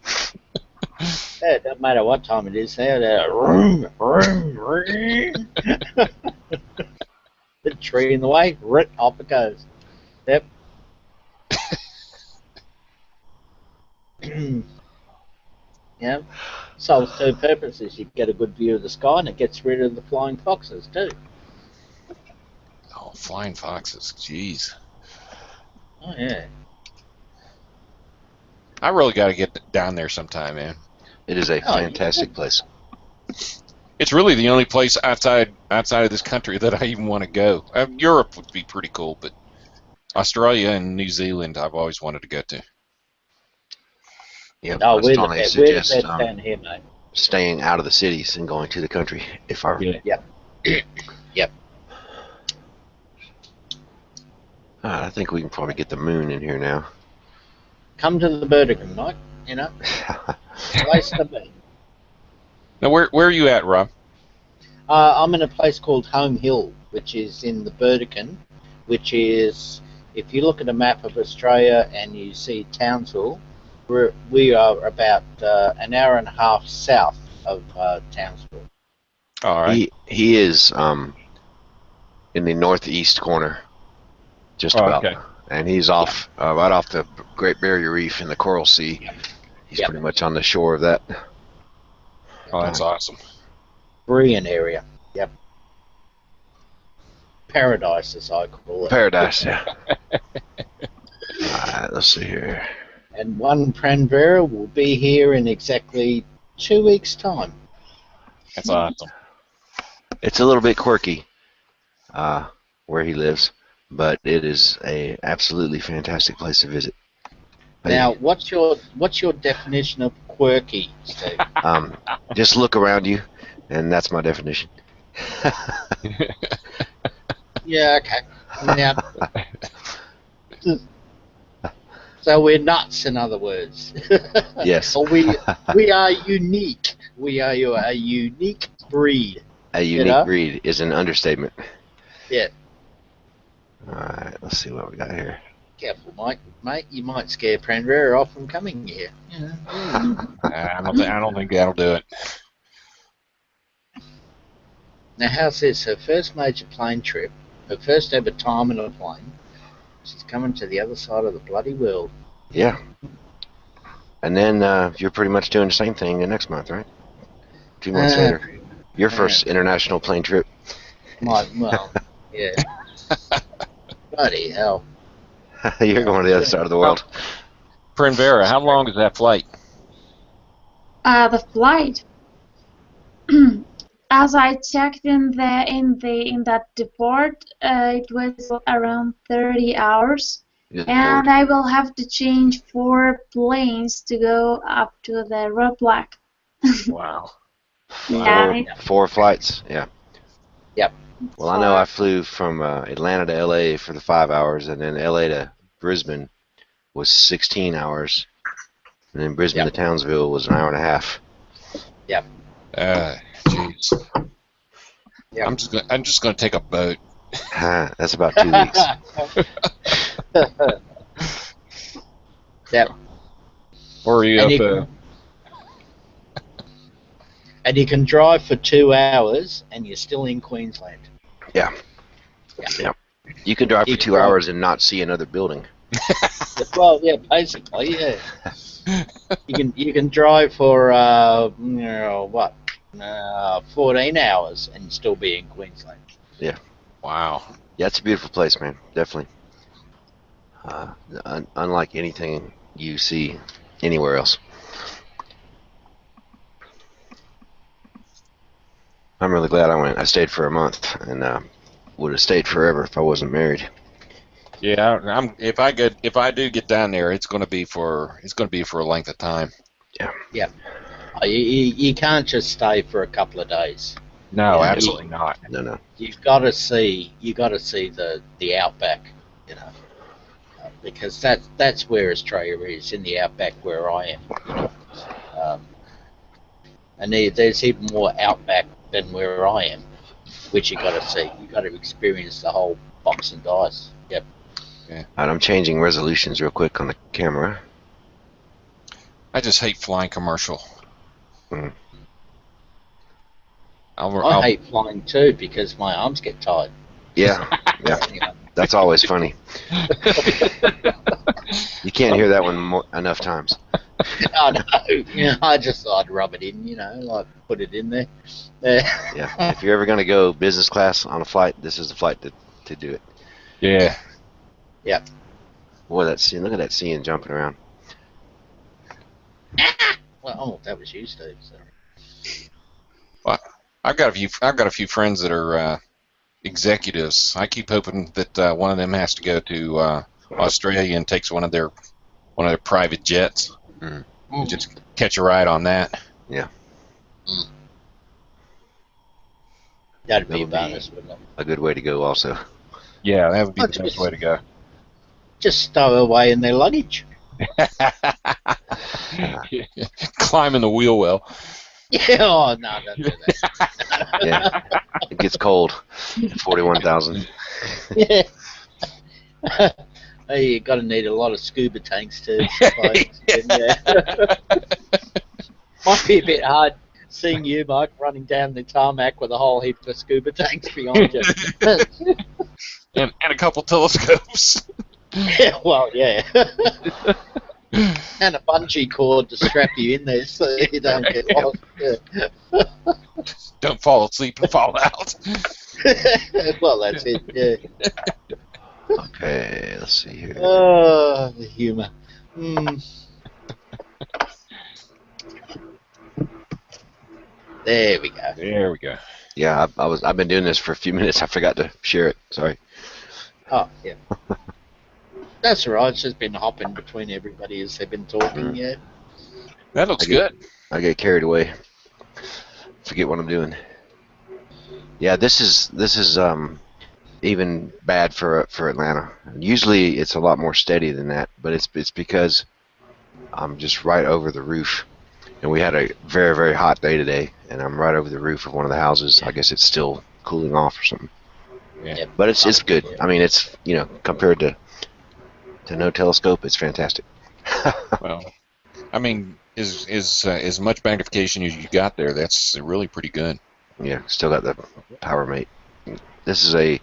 Yeah, it doesn't matter what time it is. They're vroom, vroom, vroom. The tree in the way, off it goes. Yep. Yeah. Solves two purposes. You get a good view of the sky, and it gets rid of the flying foxes too. Oh, flying foxes, jeez. Oh yeah. I really got to get down there sometime, man. It is a fantastic place. It's really the only place outside of this country that I even want to go. Europe would be pretty cool, but Australia and New Zealand, I've always wanted to go to. Yeah, No, I we're the strongly best. We're the suggest best down here, mate. staying out of the cities and going to the country. If I Yeah. Yep. I think we can probably get the moon in here now. Come to the Burdekin, Mike. You know, place to be. Now, where are you at, Rob? I'm in a place called Home Hill, which is in the Burdekin, which is, if you look at a map of Australia and you see Townsville, we are about an hour and a half south of Townsville. All right. He is in the northeast corner, just about, Okay. and he's off right off the Great Barrier Reef in the Coral Sea. He's Yep. pretty much on the shore of that. Oh, that's awesome. Brilliant area. Yep. Paradise, as I call it. Paradise, yeah. Alright, let's see here. And one Pranvera will be here in exactly 2 weeks' time. That's awesome. It's a little bit quirky where he lives, but it is a absolutely fantastic place to visit. Now, what's your definition of quirky, Steve? Just look around you, and that's my definition. Yeah, okay. Now, so we're nuts, in other words. Yes. Or we are unique. We are a unique breed. A unique breed is an understatement. Yeah. Alright, let's see what we got here. Careful, Mike. Mate, you might scare Pranvera off from coming here. I don't think that'll do it. Now, how's this? Her first major plane trip, her first ever time in a plane. She's coming to the other side of the bloody world. Yeah. And then you're pretty much doing the same thing the next month, right? 2 months later. Your first international plane trip. Well, yeah. Bloody hell. You're going to the other side of the world. Pranvera, how long is that flight? The flight. As I checked in that depot, it was around 30 hours, Good and Lord. I will have to change 4 planes to go up to the Roblak. Wow. Yeah, 4 flights, yeah. Yep. Well, I know I flew from Atlanta to LA for the 5 hours, and then LA to Brisbane was 16 hours, and then Brisbane to Townsville was an hour and a half. Yep. Jeez. Yep. I'm just gonna take a boat. That's about 2 weeks. Yep. Or are you And up? And you can drive for 2 hours, and you're still in Queensland. Yeah. You can drive for 2 hours and not see another building. Well, yeah, basically, yeah. You can drive for 14 hours and still be in Queensland. Yeah. Wow. Yeah, it's a beautiful place, man. Definitely. Unlike anything you see anywhere else. I'm really glad I went. I stayed for a month, and would have stayed forever if I wasn't married. Yeah, if I do get down there, it's gonna be for a length of time. Yeah. You can't just stay for a couple of days. No, Yeah, absolutely not. No. You've got to see the outback, you know, because that's where Australia is, in the outback where I am, you know. And there's even more outback than where I am, which you got to see. You got to experience the whole box and dice. Yep. Yeah. All right, I'm changing resolutions real quick on the camera. I just hate flying commercial. Mm. I hate flying too because my arms get tired. Yeah. That's always funny. You can't hear that one enough times. I know. I just thought I'd rub it in, you know, like put it in there. Yeah. If you're ever going to go business class on a flight, this is the flight to do it. Yeah. Yeah. Boy, that scene! Look at that scene jumping around. Well, that was you, Steve. So. Well, I've got a few friends that are executives. I keep hoping that one of them has to go to Australia and takes one of their private jets. Mm. And just catch a ride on that. That'd That be a would be- bonus, wouldn't it? A good way to go, also. Yeah, that would be Oh, the best way to go. Just stow away in their luggage. Climbing the wheel well. Yeah, oh, no, don't do that. Yeah, it gets cold. 41,000. Yeah. Hey, you're going to need a lot of scuba tanks to supply oxygen, yeah. Might be a bit hard seeing you, Mike, running down the tarmac with a whole heap of scuba tanks behind you. and a couple telescopes. Yeah, well, yeah. And a bungee cord to strap you in there so you don't get lost. Yeah. Don't fall asleep and fall out. Well, that's it, yeah. Okay, let's see here. Oh, the humour. There we go. There we go. Yeah, I've been doing this for a few minutes. I forgot to share it. Sorry. Oh, yeah. That's all right. It's just been hopping between everybody as they've been talking, yeah. That looks I get- good. I get carried away. Forget what I'm doing. Yeah, this is even bad for Atlanta. Usually it's a lot more steady than that, but it's because I'm just right over the roof, and we had a very, very hot day today, and I'm right over the roof of one of the houses. I guess it's still cooling off or something. Yeah. But it's good. I mean, it's, compared to no telescope, it's fantastic. Well, I mean, as much magnification as you got there, that's really pretty good. Yeah, still got the power mate. This is a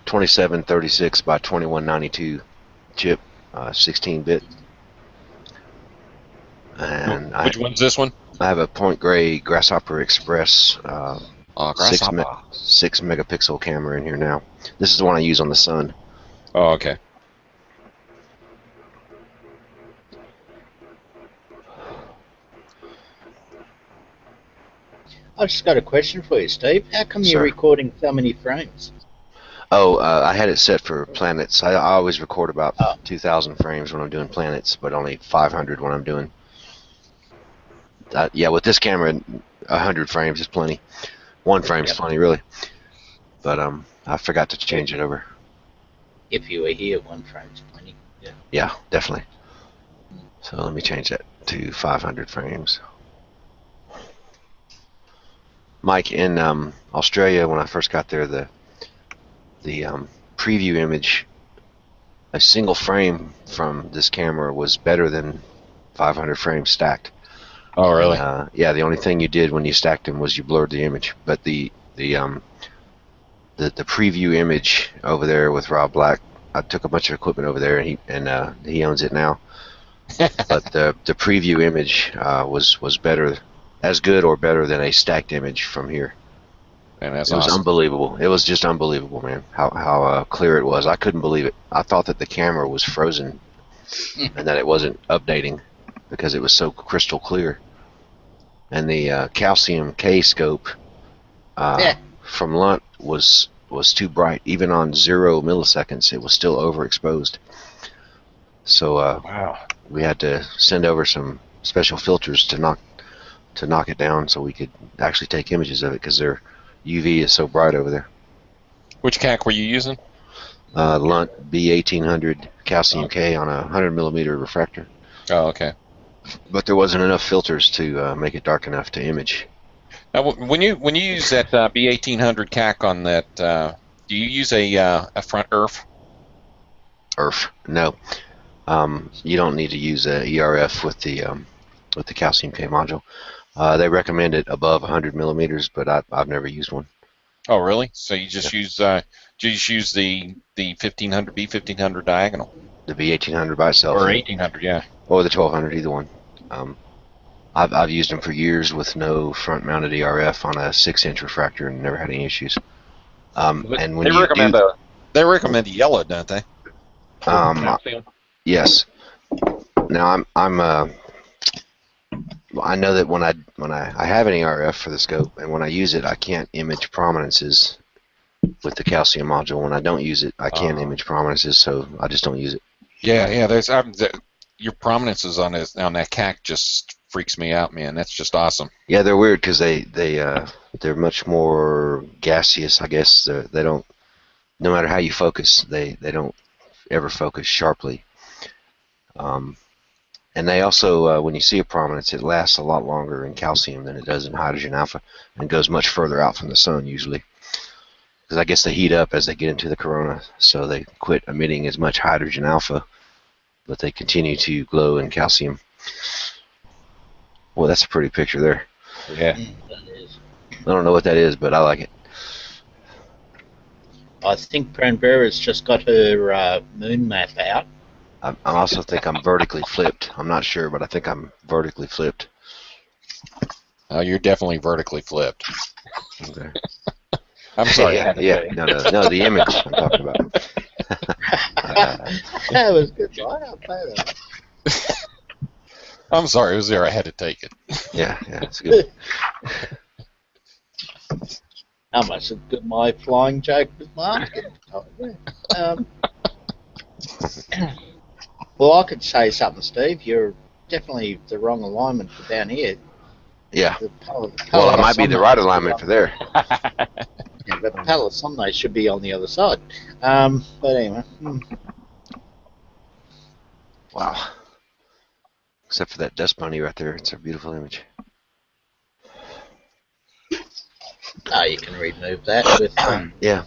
2736 by 2192 chip, 16-bit. And Which one's this one? I have a Point Grey Grasshopper Express Grasshopper. 6 megapixel camera in here now. This is the one I use on the sun. Oh, okay. I've just got a question for you, Steve. How come Sir. you're recording so many frames? Oh, I had it set for planets. I always record about Oh. 2,000 frames when I'm doing planets, but only 500 when I'm doing. Yeah, with this camera, 100 frames is plenty. 1 frame is Yep. plenty, really. But I forgot to change it over. If you were here, 1 frame's plenty. Yeah. Yeah, definitely. So let me change that to 500 frames. Mike, in Australia, when I first got there, the preview image, a single frame from this camera was better than 500 frames stacked. Oh, really? Yeah, the only thing you did when you stacked them was you blurred the image, but the preview image over there with Rob Black, I took a bunch of equipment over there, and he owns it now. But the preview image was better, as good or better than a stacked image from here. And that's It was awesome. unbelievable. It was just unbelievable, man. How clear it was. I couldn't believe it. I thought that the camera was frozen and that it wasn't updating because it was so crystal clear. And the calcium K scope from Lunt was too bright. Even on 0 milliseconds, it was still overexposed. So Wow. we had to send over some special filters to knock it down so we could actually take images of it because their UV is so bright over there. Which CAC were you using? Lunt B1800 calcium K on a 100 millimeter refractor. Oh, okay. But there wasn't enough filters to make it dark enough to image. Now, when you use that B1800 CAC on that, do you use a front ERF? ERF, no. You don't need to use a ERF with the calcium K module. They recommend it above 100 millimeters, but I've never used one. Oh, really? So you just use the 1500 B1500 diagonal The B1800 by itself, or 1800, yeah. or the 1200, either one. I've used them for years with no front-mounted ERF on a 6-inch refractor and never had any issues. And when they recommend the yellow, don't they? Yes. Now I know that when I have an ERF for the scope, and when I use it, I can't image prominences with the calcium module. When I don't use it, I can image prominences, so I just don't use it. Yeah. Your prominences on that CAC just freaks me out, man. That's just awesome. Yeah, they're weird because they're much more gaseous, I guess. They don't, no matter how you focus, they don't ever focus sharply. And they also, when you see a prominence, it lasts a lot longer in calcium than it does in hydrogen alpha, and goes much further out from the sun usually. Because I guess they heat up as they get into the corona, so they quit emitting as much hydrogen alpha, but they continue to glow in calcium. Well, that's a pretty picture there. Yeah. That is. I don't know what that is, but I like it. I think Cranberra's just got her moon map out. I also think I'm vertically flipped. I'm not sure, but I think I'm vertically flipped. Oh, you're definitely vertically flipped. Okay. I'm sorry. Yeah, no, the image I'm talking about. That was good. I'll play that. I'm sorry. It was there. I had to take it. Yeah, it's good. How much of good my flying joke was marketed? Well, I could say something, Steve. You're definitely the wrong alignment for down here. Yeah. The Well, I might be the right alignment for there. Yeah, but the Palace Sunday should be on the other side. But anyway. Wow. Except for that dust bunny right there. It's a beautiful image. You can remove that with. Yeah.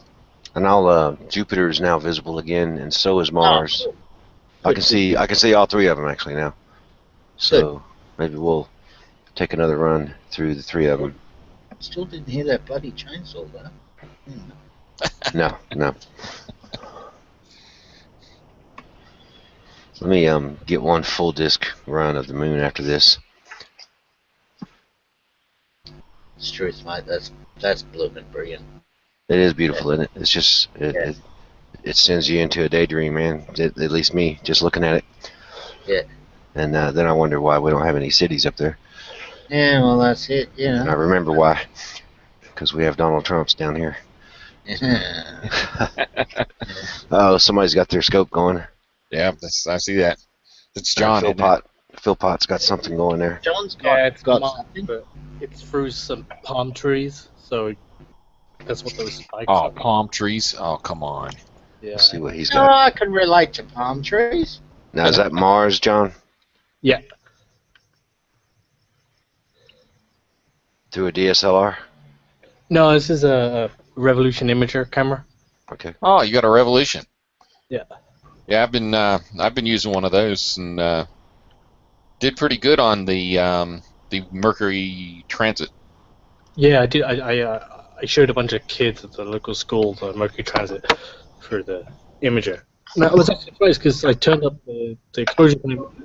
And Jupiter is now visible again, and so is Mars. Oh, I can see all three of them actually now. So maybe we'll take another run through the three of them. Still didn't hear that bloody chainsaw though. No. Let me get one full disk run of the moon after this. It's truth, mate. That's blooming brilliant. It is beautiful, isn't it? It's just it sends you into a daydream, man. At least me, just looking at it. Yeah. And then I wonder why we don't have any cities up there. Yeah, well, that's it. And I remember why, because we have Donald Trump's down here. Oh, somebody's got their scope going. Yeah, I see that. It's John. Philpott's got something going there. John's got something. But it's through some palm trees, so that's what those spikes Oh, are. palm trees. Oh, come on. Yeah. Let's see what he's Oh, got. I can relate to palm trees. Now, is that Mars, John? Yeah. Through a DSLR? No, this is a Revolution Imager camera. Okay. Oh, you got a Revolution. Yeah. Yeah, I've been using one of those and did pretty good on the Mercury transit. Yeah, I did. I showed a bunch of kids at the local school the Mercury Transit for the imager. And I was actually surprised because I turned up the exposure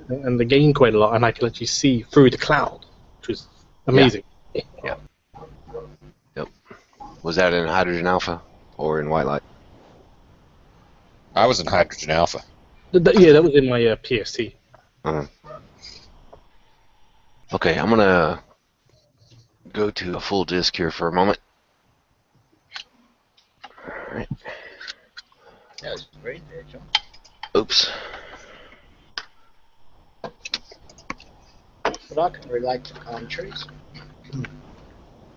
and the gain quite a lot, and I could actually see through the cloud, which was amazing. Yeah. Yep. Was that in hydrogen alpha or in white light? I was in hydrogen alpha. Yeah, that was in my PST. Okay, I'm gonna go to a full disk here for a moment. All right. That was green there, John. Oops. But I can relate to palm trees.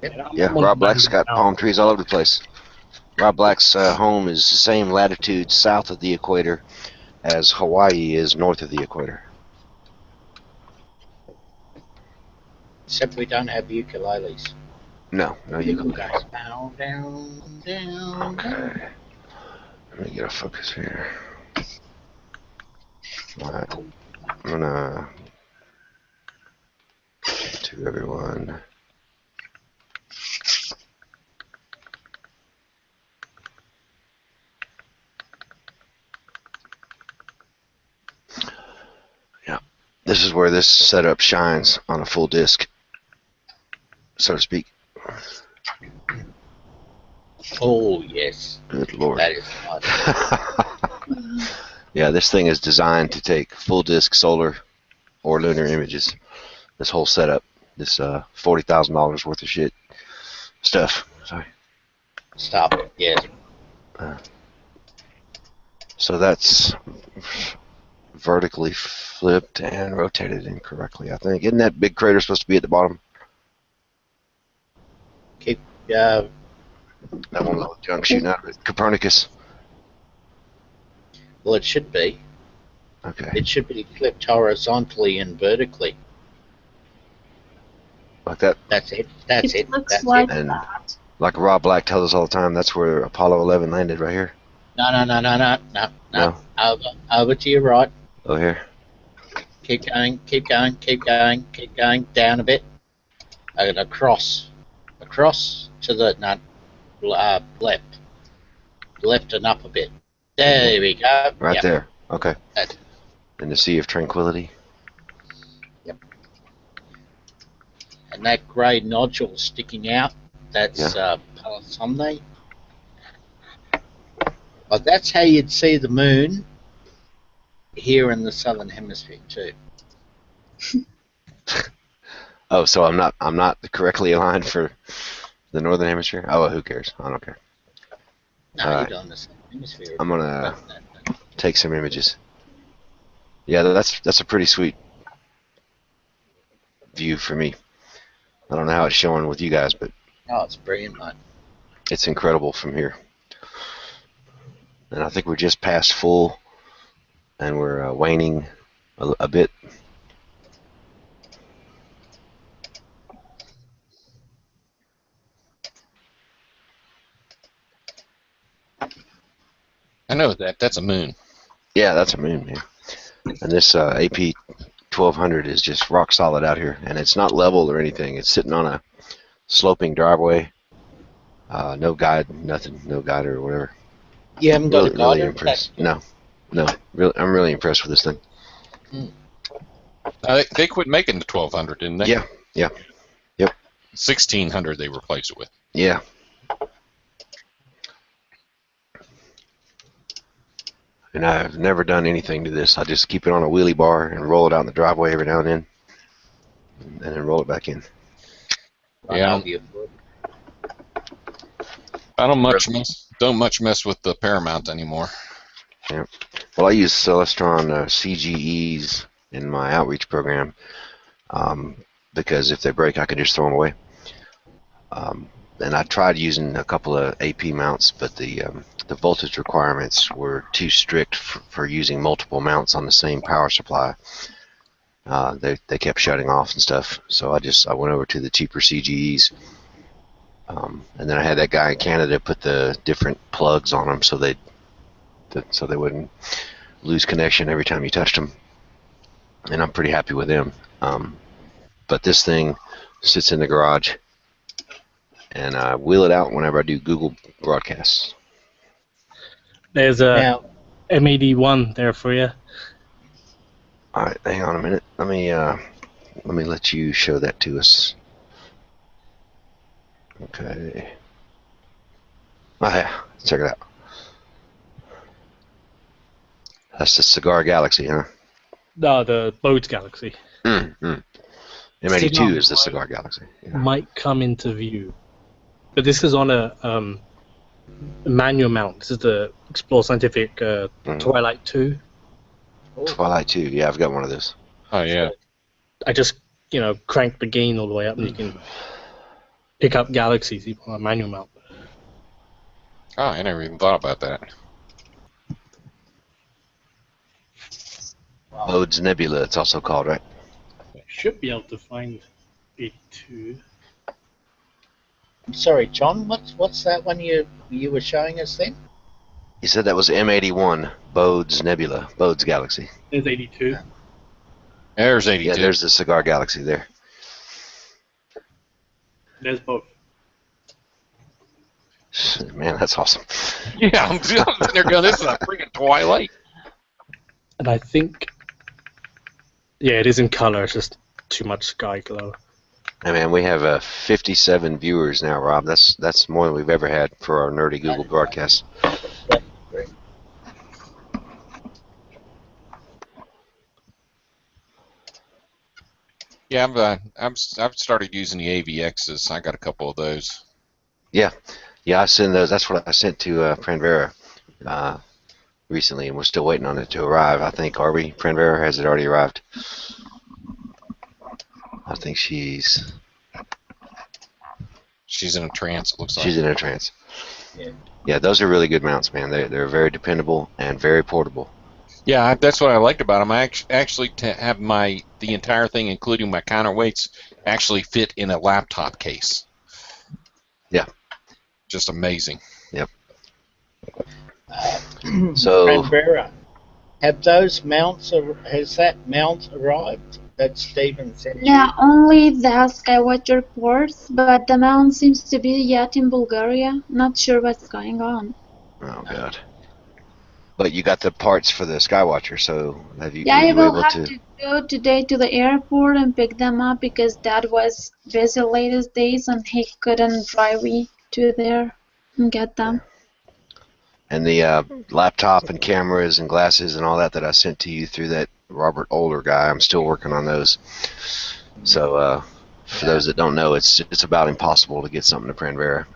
Yeah, Rob Black's got palm trees all over the place. Rob Black's home is the same latitude south of the equator as Hawaii is north of the equator. Except we don't have ukuleles. No, you can. Down, down, down. Okay. Let me get a focus here. Alright. I'm gonna to everyone. Yeah. This is where this setup shines on a full disk, so to speak. Oh, yes. Good Lord. That is nice. Yeah, this thing is designed to take full disk solar or lunar images. This whole setup, this $40,000 worth of stuff. Sorry. Stop. Yes. So that's vertically flipped and rotated incorrectly, I think. Isn't that big crater supposed to be at the bottom? Keep. That one little junk shooting out of it. Copernicus. Well, it should be. Okay. It should be flipped horizontally and vertically. Like that. That's it. That's it. It looks That's like it. And that. like Rob Black tells us all the time, that's where Apollo 11 landed, right here. No. No. Over to your right. Oh, here. Keep going. Down a bit. And across to the left and up a bit. There we go. Right Yep. there. Okay. That's- In the Sea of Tranquility. Yep. And that grey nodule sticking out, that's Palomne. Well, that's how you'd see the moon here in the southern hemisphere too. Oh, so I'm not correctly aligned for the northern hemisphere? Oh, well, who cares? I don't care. No, All you're right. on the southern hemisphere. I'm gonna No. take some images. Yeah, that's a pretty sweet view for me. I don't know how it's showing with you guys, but Oh, it's brilliant, mate. it's incredible from here. And I think we're just past full, and we're waning a bit. I know that. That's a moon. Yeah, that's a moon, man. And this AP 1200 is just rock solid out here, and it's not level or anything. It's sitting on a sloping driveway. No guide, nothing, no guide or whatever. You haven't got Really, a really guide impressed. No. Really, I'm really impressed with this thing. They quit making the 1200, didn't they? Yeah. 1600 they replaced it with. Yeah. And I've never done anything to this. I just keep it on a wheelie bar and roll it out in the driveway every now and then, and then roll it back in. Yeah. I don't much mess with the Paramount anymore. Yeah. Well, I use Celestron CGEs in my outreach program because if they break, I can just throw them away. And I tried using a couple of AP mounts, but the voltage requirements were too strict for using multiple mounts on the same power supply. They kept shutting off and stuff, so I went over to the cheaper CGEs. And then I had that guy in Canada put the different plugs on them so they wouldn't lose connection every time you touched them. And I'm pretty happy with them. But this thing sits in the garage, and I wheel it out whenever I do Google broadcasts. There's a M81 there for you. All right, hang on a minute. Let me let you show that to us. Okay. Oh yeah, check it out. That's the Cigar Galaxy, huh? No, the Boats Galaxy. M82 is the Cigar Galaxy. Yeah. Might come into view. But this is on a manual mount. This is the Explore Scientific Twilight 2. Twilight 2, yeah, I've got one of those. Oh, yeah. I just, crank the gain all the way up and you can pick up galaxies even on a manual mount. Oh, I never even thought about that. Bode's Nebula, it's also called, right? I should be able to find it too. I'm sorry, John. What's that one you were showing us then? You said that was M81, Bode's Nebula, Bode's Galaxy. There's 82. There's 82. Yeah, there's the Cigar Galaxy there. There's both. Man, that's awesome. Yeah, I'm sitting there going, this is a freaking Twilight. And I think, it is in color. It's just too much sky glow. Hey man, we have 57 viewers now, Rob. That's more than we've ever had for our nerdy Google broadcast. Yeah, I've started using the AVXs. I got a couple of those. Yeah, Yeah, I sent those. That's what I sent to Pranvera recently, and we're still waiting on it to arrive. I think. Are we? Pranvera, has it already arrived? I think she's She's in a trance, it looks like. in a trance. Yeah. Yeah, those are really good mounts, man. They're very dependable and very portable. Yeah, that's what I liked about them. I actually have the entire thing, including my counterweights, actually fit in a laptop case. Yeah. Just amazing. Yep. So, Canberra, have those mounts? Has that mount arrived that Stephen sent you? Yeah, only the Skywatcher ports, but the mount seems to be yet in Bulgaria. Not sure what's going on. oh god. But you got the parts for the Skywatcher, so Yeah, were I you will able have to? to go today to the airport and pick them up because Dad was busy latest days and he couldn't drive me to there and get them. And the laptop and cameras and glasses and all that I sent to you through that Robert Older guy, I'm still working on those. So for those that don't know, it's about impossible to get something to Pranvera.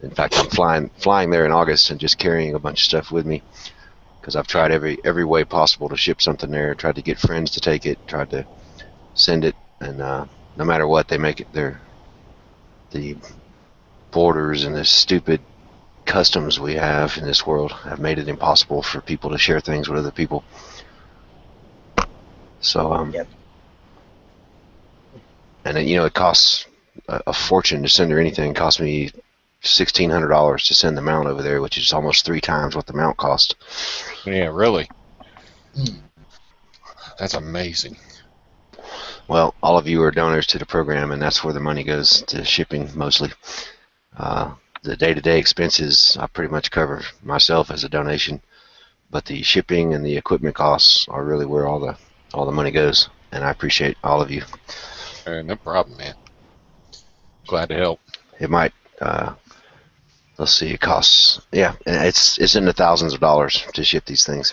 In fact, I'm flying there in August and just carrying a bunch of stuff with me because I've tried every way possible to ship something there. Tried to get friends to take it, tried to send it, and no matter what, they make it there. The borders and the stupid customs we have in this world have made it impossible for people to share things with other people. So Yep. and it costs a fortune to send her anything. It cost me $1,600 to send the mount over there, which is almost 3 times what the mount cost. Yeah, really. That's amazing. Well, all of you are donors to the program, and that's where the money goes to shipping mostly. The day-to-day expenses I pretty much cover myself as a donation, but the shipping and the equipment costs are really where all the money goes, and I appreciate all of you. No problem, man. Glad to help. It might, let's see, it costs, yeah, it's in the thousands of dollars to ship these things,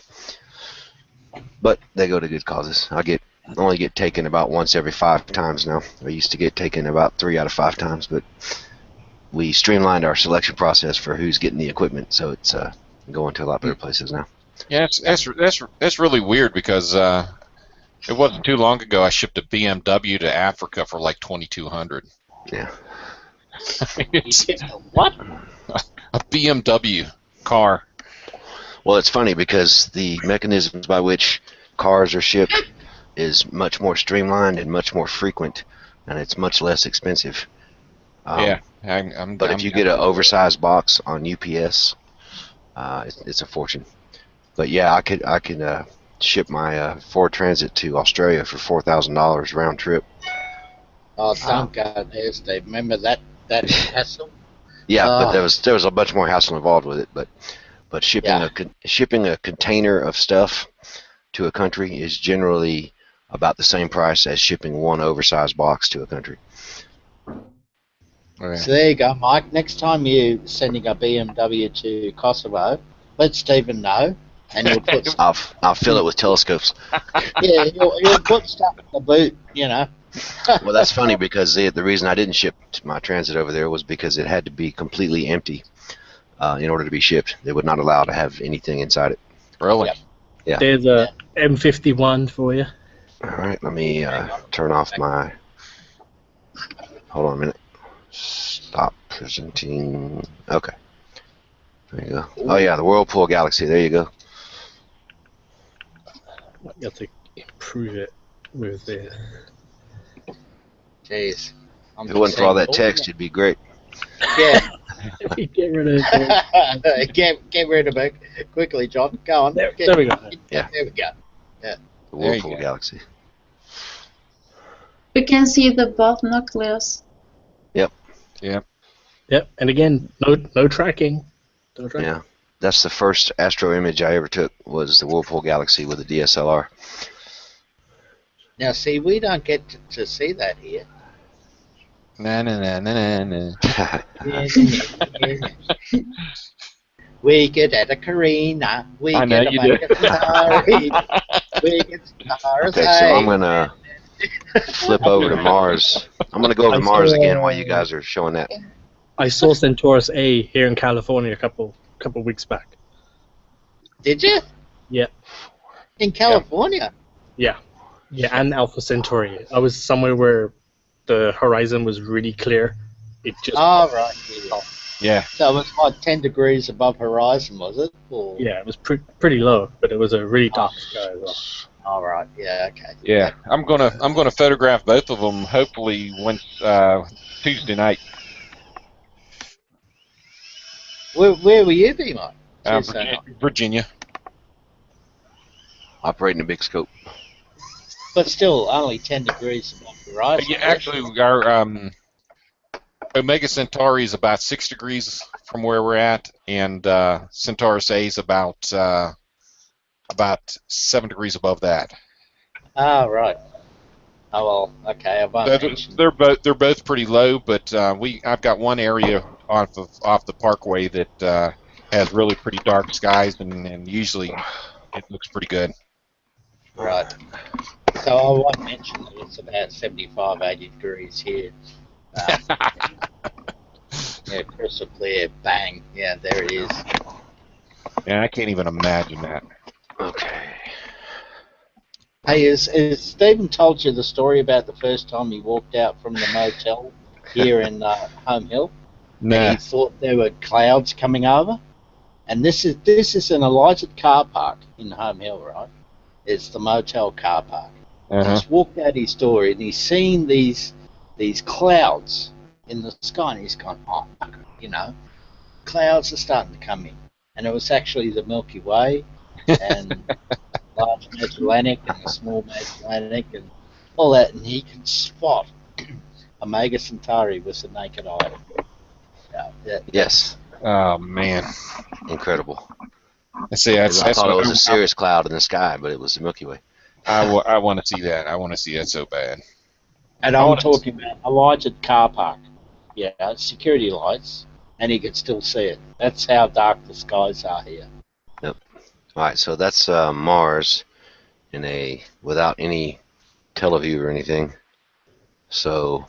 but they go to good causes. I only get taken about once every 5 times now. I used to get taken about 3 out of 5 times, but we streamlined our selection process for who's getting the equipment, so it's going to a lot better places now. Yeah, that's really weird because it wasn't too long ago I shipped a BMW to Africa for like $2,200. Yeah. What? A BMW car. Well, it's funny because the mechanisms by which cars are shipped is much more streamlined and much more frequent, and it's much less expensive. Yeah, But if you get an oversized box on UPS, it's a fortune. But yeah, I could ship my Ford Transit to Australia for $4,000 round trip. Oh, don't go there, Steve. Remember that hassle? Yeah, but there was a bunch more hassle involved with it. But shipping Yeah. shipping a container of stuff to a country is generally about the same price as shipping one oversized box to a country. Yeah. So there you go, Mike. Next time you're sending a BMW to Kosovo, let Stephen know, and he'll put I'll fill it with telescopes. he'll put stuff in the boot, Well, that's funny because the reason I didn't ship my Transit over there was because it had to be completely empty in order to be shipped. They would not allow to have anything inside it. Really? Yep. Yeah. There's a M51 for you. All right, let me turn off my. Hold on a minute. Stop presenting. Okay. There you go. Oh yeah, the Whirlpool Galaxy. There you go. You have to improve it with the. Jeez. If it wasn't for all that text, it'd be great. Yeah. Get rid of it. Get rid of it quickly, John. Go on. There we go. Yeah. There we go. The There you Whirlpool go. Galaxy. We can see the both nucleus. Yep. And again, no tracking. No tracking. Yeah. That's the first astro image I ever took was the Whirlpool Galaxy with a DSLR. Now, see, we don't get to see that here. Na. We get at a Carina. We I know get you a do. Ferrari. We get stars. Okay, so I'm gonna flip over to Mars. I'm gonna go over to Mars again while you guys are showing that. I saw Centaurus A here in California a couple weeks back. Did you? Yeah. In California? Yeah, and Alpha Centauri. I was somewhere where the horizon was really clear. It just Oh, right. Yeah. Yeah. So it was like 10 degrees above horizon, was it? Or... Yeah, it was pretty low, but it was a really dark sky as well. All right. Yeah. Okay. Yeah. I'm gonna photograph both of them. Hopefully, when Tuesday night. Where will you be, Mike? Tuesday night. Virginia. Operating a big scope. But still, only 10 degrees above horizon. Yeah, actually, our Omega Centauri is about 6 degrees from where we're at, and Centaurus A is about 7 degrees above that. Ah, right. Oh well. Okay. I won't mention. They're both pretty low, but I've got one area off the Parkway that has really pretty dark skies, and usually it looks pretty good. Right. So I won't mention that it's about 75, 80 degrees here. Yeah, crystal clear, bang. Yeah, there it is. Yeah, I can't even imagine that. Okay. Hey, is Stephen told you the story about the first time he walked out from the motel here in Home Hill? Nah. And he thought there were clouds coming over? And this is an Elijah car park in Home Hill, right? It's the motel car park. He's walked out his door and he's seen these clouds in the sky, and he's gone, oh, clouds are starting to come in. And it was actually the Milky Way and large Magellanic and the small Magellanic and all that, and he can spot Omega Centauri with the naked eye. Yes. Oh man. Incredible. I see. I thought it was a serious cloud in the sky, but it was the Milky Way. I want to see that. I want to see that so bad. And I'm talking about Elijah car park. Yeah, security lights, and he could still see it. That's how dark the skies are here. Yep. All right, so that's Mars without any teleview or anything. So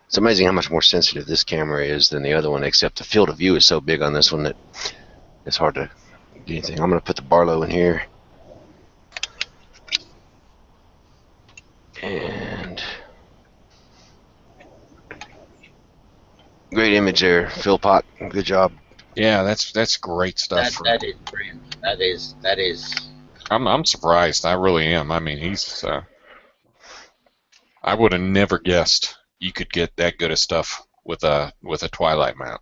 it's amazing how much more sensitive this camera is than the other one, except the field of view is so big on this one that it's hard to get anything. I'm going to put the Barlow in here. And great image there, Philpott. Good job. Yeah, that's great stuff. That is brilliant. That is. I'm surprised. I really am. I mean, he's. I would have never guessed you could get that good of stuff with a twilight mount.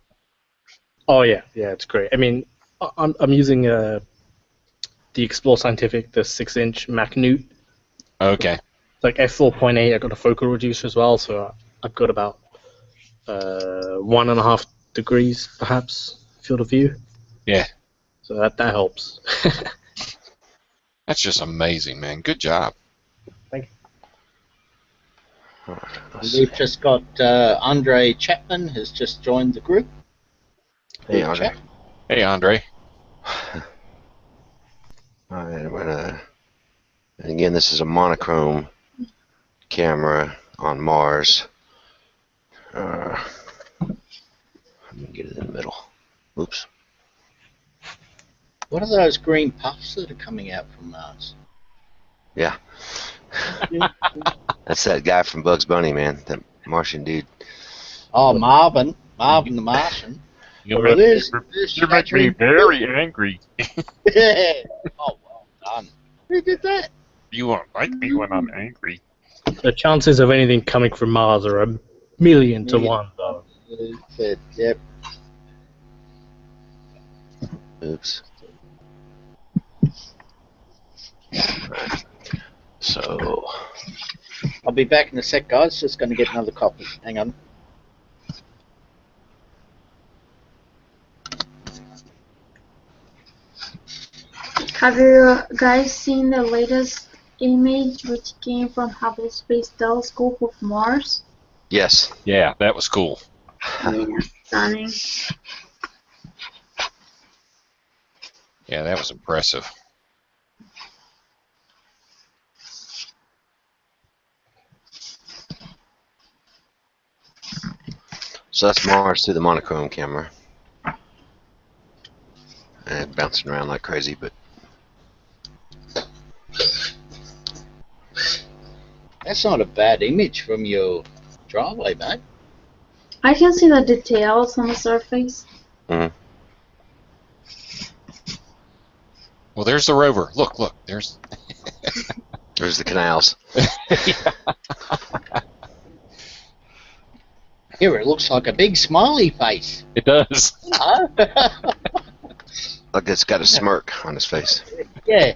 Oh yeah, it's great. I mean, I'm using the Explore Scientific, the 6-inch Macnute. Okay. It's like f4.8. I got a focal reducer as well, so I've got about 1.5 degrees perhaps field of view. Yeah. So that helps. That's just amazing, man. Good job. Thank you. We've just got Andre Chapman has just joined the group. Hey, Andre. Hey, Andre. All right, I'm gonna. And again, this is a monochrome camera on Mars. Let me get it in the middle. Oops. What are those green puffs that are coming out from Mars? Yeah. That's that guy from Bugs Bunny, man. That Martian dude. Oh, Marvin the Martian. You make me very angry. Yeah. Oh, well done. Who did that? You won't like me when I'm angry. The chances of anything coming from Mars are 1,000,000 to 1, though. Yep. Oops. Right. So. I'll be back in a sec, guys. Just going to get another coffee. Hang on. Have you guys seen the latest image which came from Hubble Space Telescope of Mars? Yes. Yeah, that was cool. Yeah, stunning. Yeah, that was impressive. So that's Mars through the monochrome camera. And bouncing around like crazy, but That's not a bad image from your driveway, mate. I can see the details on the surface. mm, Well, there's the rover. Look. There's. there's the canals. Here, it looks like a big smiley face. It does. Huh? Like it's got a smirk on his face. Yeah.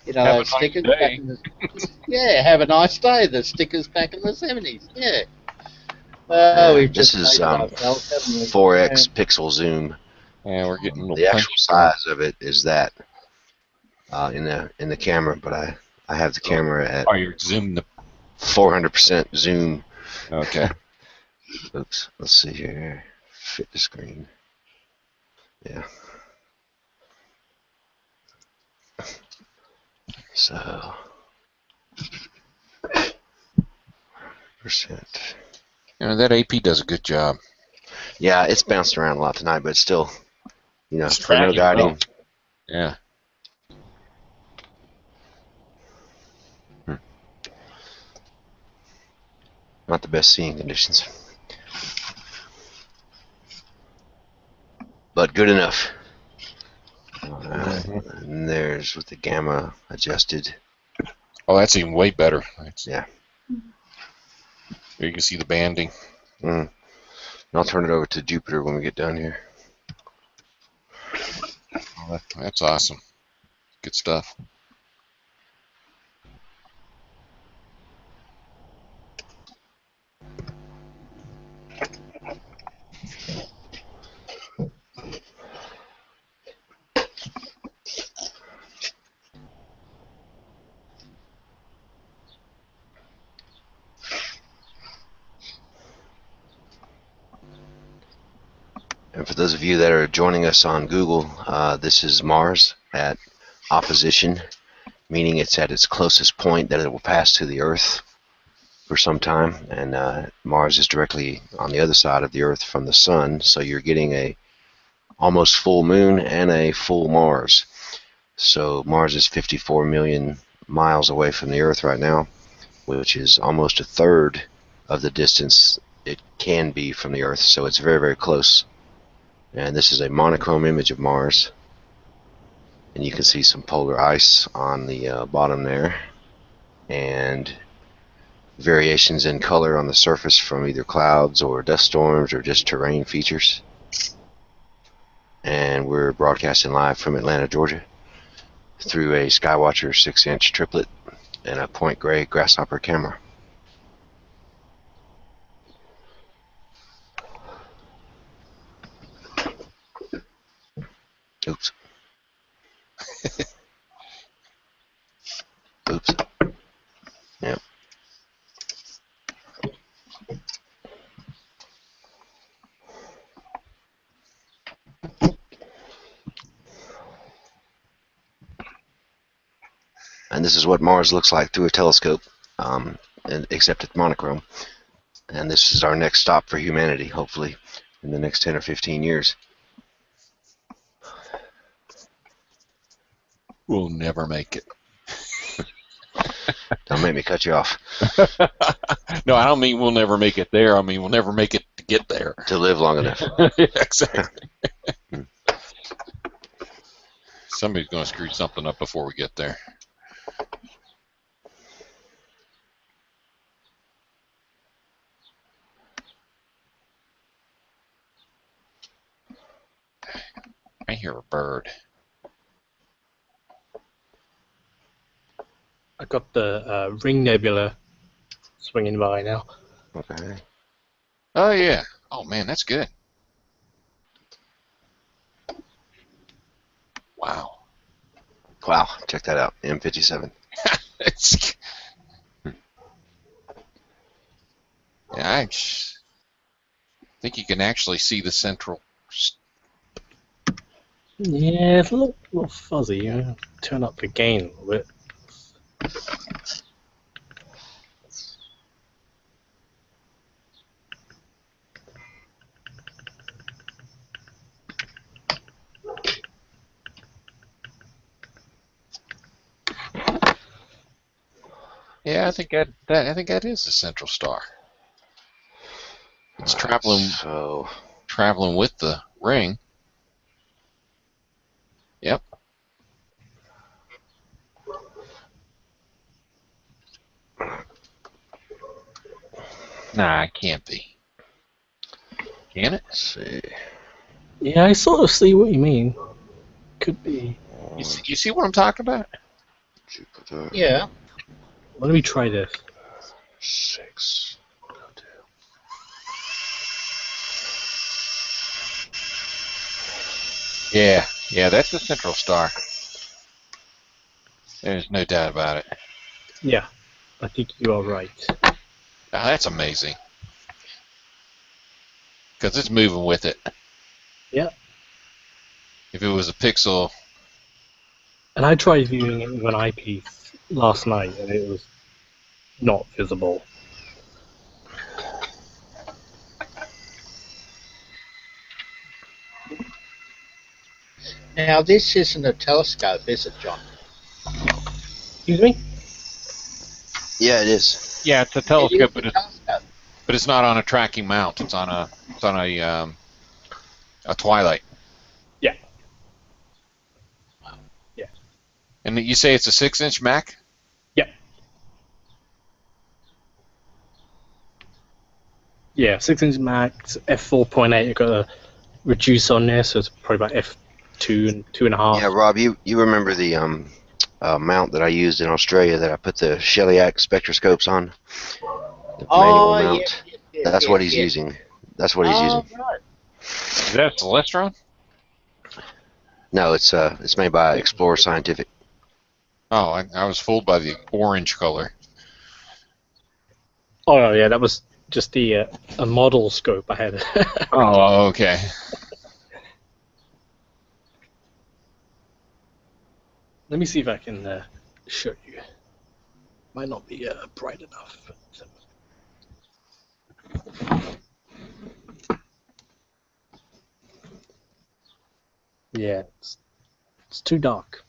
You know, Have a those nice stickers day. back in the... Yeah, have a nice day. The stickers back in the 70s. Yeah. We've This just is dated ourselves, haven't we? 4x pixel zoom. Yeah, we're getting a little The actual punchy. size of it is that in the camera, but I have the camera at Oh, you're zooming the. 400% zoom. Okay. Oops, let's see here. Fit the screen. Yeah. So, percent. You know, that AP does a good job. Yeah, it's bounced around a lot tonight, but still, It's for no tracking guiding. well. Yeah. Not the best seeing conditions. But good enough. Alright, and there's with the gamma adjusted. Oh, that's even way better. Yeah. Here you can see the banding. And I'll turn it over to Jupiter when we get done here. Oh, that's awesome. Good stuff. And for those of you that are joining us on Google, this is Mars at opposition, meaning it's at its closest point that it will pass to the Earth for some time. And Mars is directly on the other side of the Earth from the Sun, so you're getting a almost full moon and a full Mars. So Mars is 54 million miles away from the Earth right now, which is almost a third of the distance it can be from the Earth. So it's very, very close. And this is a monochrome image of Mars. And you can see some polar ice on the bottom there. And variations in color on the surface from either clouds or dust storms or just terrain features. And we're broadcasting live from Atlanta, Georgia, through a Skywatcher 6-inch triplet and a point gray grasshopper camera. Oops. Oops. Yep. And this is what Mars looks like through a telescope, except it's monochrome. And this is our next stop for humanity, hopefully, in the next 10 or 15 years. We'll never make it. Don't make me cut you off. No, I don't mean we'll never make it there. I mean we'll never make it to get there. To live long enough. Yeah, exactly. Somebody's going to screw something up before we get there. I hear a bird. I got the Ring Nebula swinging by now. Okay. Oh, yeah. Oh, man, that's good. Wow. Wow, check that out. M57. It's, yeah, I think you can actually see the central. Yeah, it's a little fuzzy. You know? Turn up the gain a little bit. Yeah, I think that is the central star. It's So traveling with the ring. Yep. Nah, it can't be. Can it? let's see. Yeah, I sort of see what you mean. Could be. You see what I'm talking about? Jupiter Yeah. Let me try this. 6. Yeah, that's the central star. There's no doubt about it. Yeah, I think you are right. Oh, that's amazing. Because it's moving with it. Yeah. If it was a pixel, And I tried viewing it with an eyepiece last night, and it was not visible. Now, this isn't a telescope, is it, John? Excuse me? Yeah, it is. yeah, it's a It telescope, is a telescope. but it's not on a tracking mount. It's on a twilight. Yeah. Yeah. And you say it's a 6-inch Mac? Yeah. Yeah, 6-inch max, f4.8. I got a reduce on there, so it's probably about f2 and 2.5. Yeah, Rob, you remember the mount that I used in Australia that I put the Shellyak spectroscopes on? The manual mount. That's what he's using. That's what he's using. Right. Is that Celestron? No, it's made by Explorer Scientific. Oh, I was fooled by the orange color. Oh, yeah, that was just the a model scope I had. Oh, okay. Let me see if I can show you. Might not be bright enough. Yeah, it's too dark.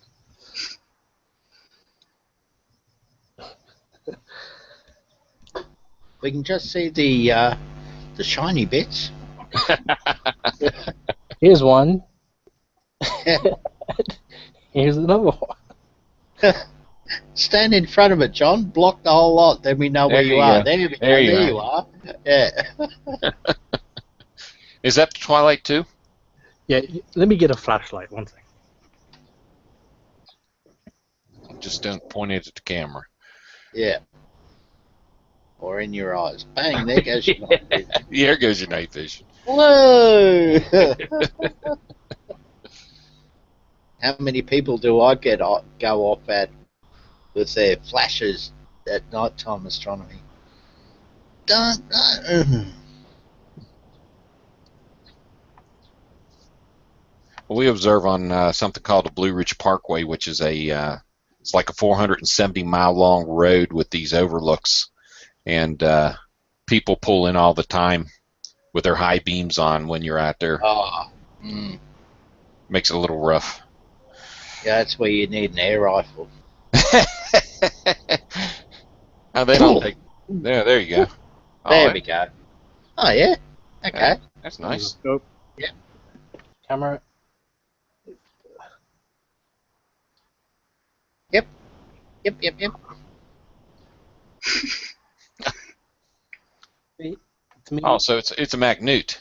We can just see the shiny bits. Here's one. Here's another one. Stand in front of it, John. Block the whole lot. Then we know There where you you are. go. There you go. There you There are. you are. Yeah. Is that the Twilight too? Yeah, let me get a flashlight. One second. Just don't point it at the camera. Yeah. Or in your eyes. Bang, there goes your night vision. There goes your night vision. Whoa! How many people do I go off at with their flashes at nighttime astronomy? Don't. We observe on something called the Blue Ridge Parkway, which is it's like a 470-mile long road with these overlooks, and people pull in all the time with their high beams on when you're out there. Oh, Makes it a little rough. yeah, that's where you need an air rifle. Oh, they don't take. There you go. There we go. Oh, yeah? Okay. That's nice. Scope. Yeah. Camera. Yep. It's me. Oh, so it's a Magnute.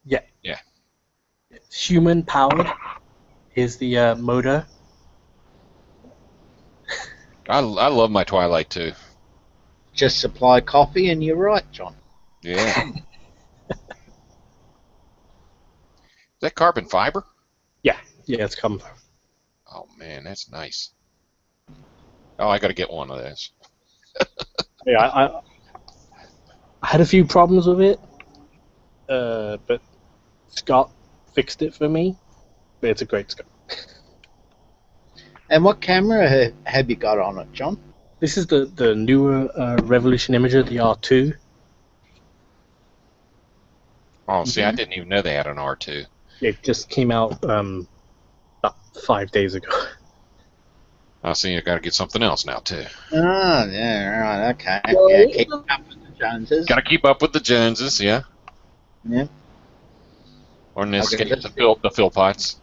Yeah. Yeah. It's human powered. Here's the motor. I love my Twilight too. Just supply coffee and you're right, John. Yeah. Is that carbon fiber? Yeah, it's come. Oh man, that's nice. Oh, I got to get one of those. Yeah, I had a few problems with it, but Scott fixed it for me. But it's a great scope. And what camera have you got on it, John? This is the newer Revolution Imager, the R2. Oh, see, I didn't even know they had an R2. It just came out about 5 days ago. I see. I got to get something else now too. Oh, yeah, right, okay. Well, Yeah, keep up with the Joneses. Got to keep up with the Joneses, yeah. Yeah. Or in this Okay, case, the Philpotts.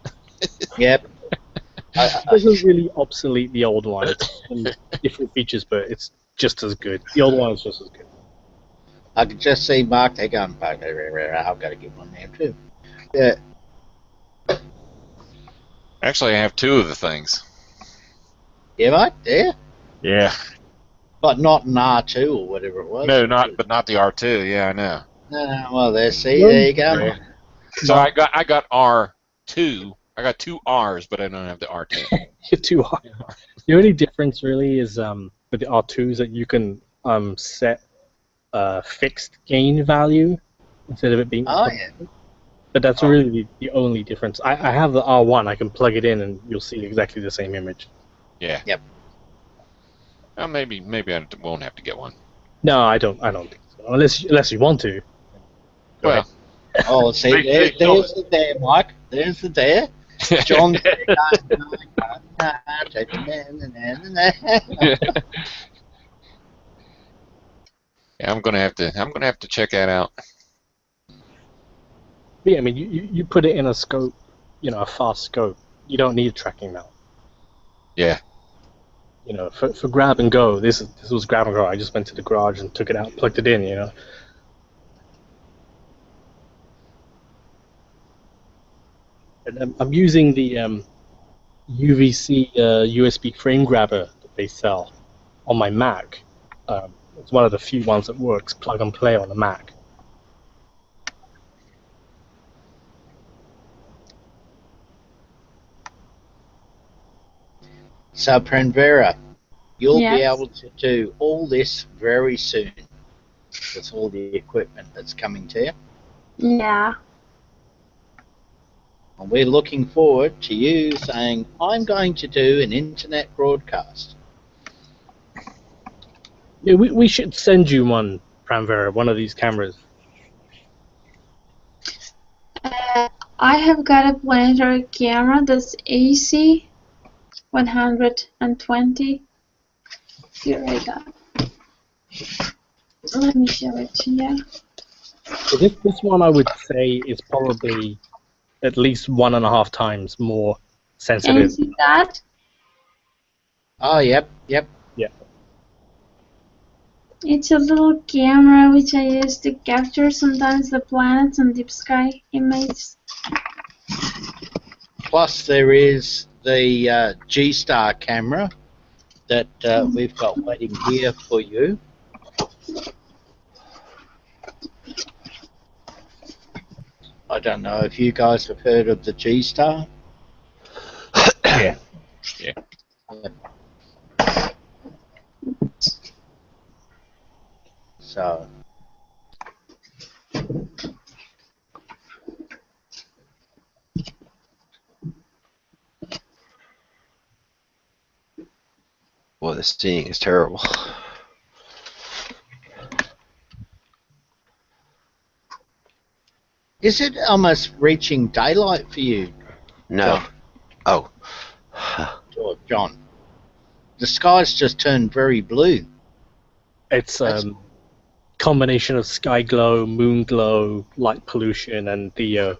Yep. It doesn't really obsolete the old one. It's different features, but it's just as good. The old one is just as good. I could just see Mark there going, I've got to get one there too. Yeah. Actually, I have two of the things. Yeah, mate, there. Yeah. But not an R2 or whatever it was. No, not the R2. Yeah, I know. Well, there you go. Yeah. So I got R2. I got two R's, but I don't have the R2. Too hard. The only difference really is with the R2s that you can set fixed gain value instead of it being. Oh, yeah. But that's really the only difference. I have the R1. I can plug it in, and you'll see exactly the same image. Yeah. Yep. Well, maybe I won't have to get one. No, I don't think so. Unless you want to. Well. Oh, see, there's the there, Mike. There's the there. John's Yeah, I'm gonna have to check that out. Yeah, I mean, you put it in a scope, a fast scope. You don't need a tracking mount. Yeah. For grab and go, this was grab and go. I just went to the garage and took it out, plugged it in. And I'm using the UVC USB frame grabber that they sell on my Mac. It's one of the few ones that works plug and play on the Mac. So, Pranvera, you'll be Yes. able to do all this very soon with all the equipment that's coming to you. Yeah. And we're looking forward to you saying, I'm going to do an internet broadcast. Yeah, we should send you one, Pranvera, one of these cameras. I have got a planetary camera that's AC 120. Here I go. Let me show it to you. So this one I would say is probably at least 1.5 times more Can you sensitive. see that? Oh, yep. Yeah. It's a little camera which I use to capture sometimes the planets and deep sky images. Plus, there is the G-Star camera that we've got waiting here for you. I don't know if you guys have heard of the G-Star. Yeah. So, Boy, the seeing is terrible. is it almost reaching daylight for you, No. Oh. John? The sky's just turned very blue. It's combination of sky glow, moon glow, light pollution, and the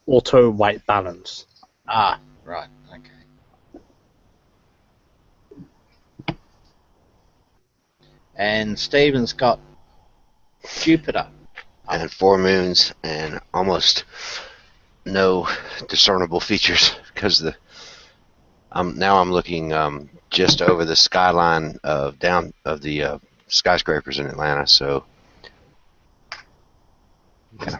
auto white balance. Ah, right, okay. And Stephen's got Jupiter. And 4 moons and almost no discernible features because now I'm looking just over the skyline of the skyscrapers in Atlanta. So yeah.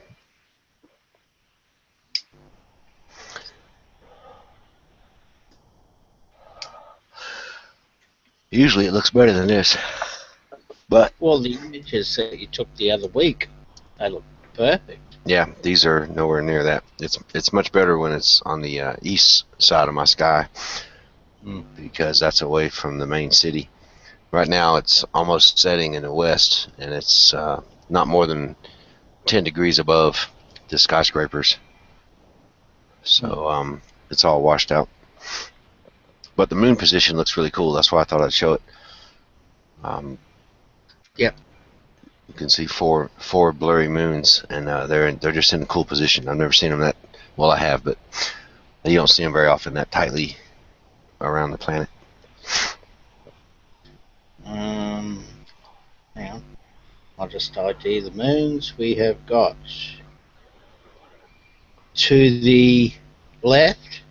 Usually it looks better than this, but Well, the images that you took the other week, they look perfect. yeah, these are nowhere near that. It's much better when it's on the east side of my sky because that's away from the main city. Right now it's almost setting in the west, and it's not more than 10 degrees above the skyscrapers. So it's all washed out. But the moon position looks really cool. That's why I thought I'd show it. Yep. You can see four blurry moons, and they're just in a cool position. I've never seen them that well. I have, but you don't see them very often that tightly around the planet. Hang on. I'll just ID the moons. We have got to the left,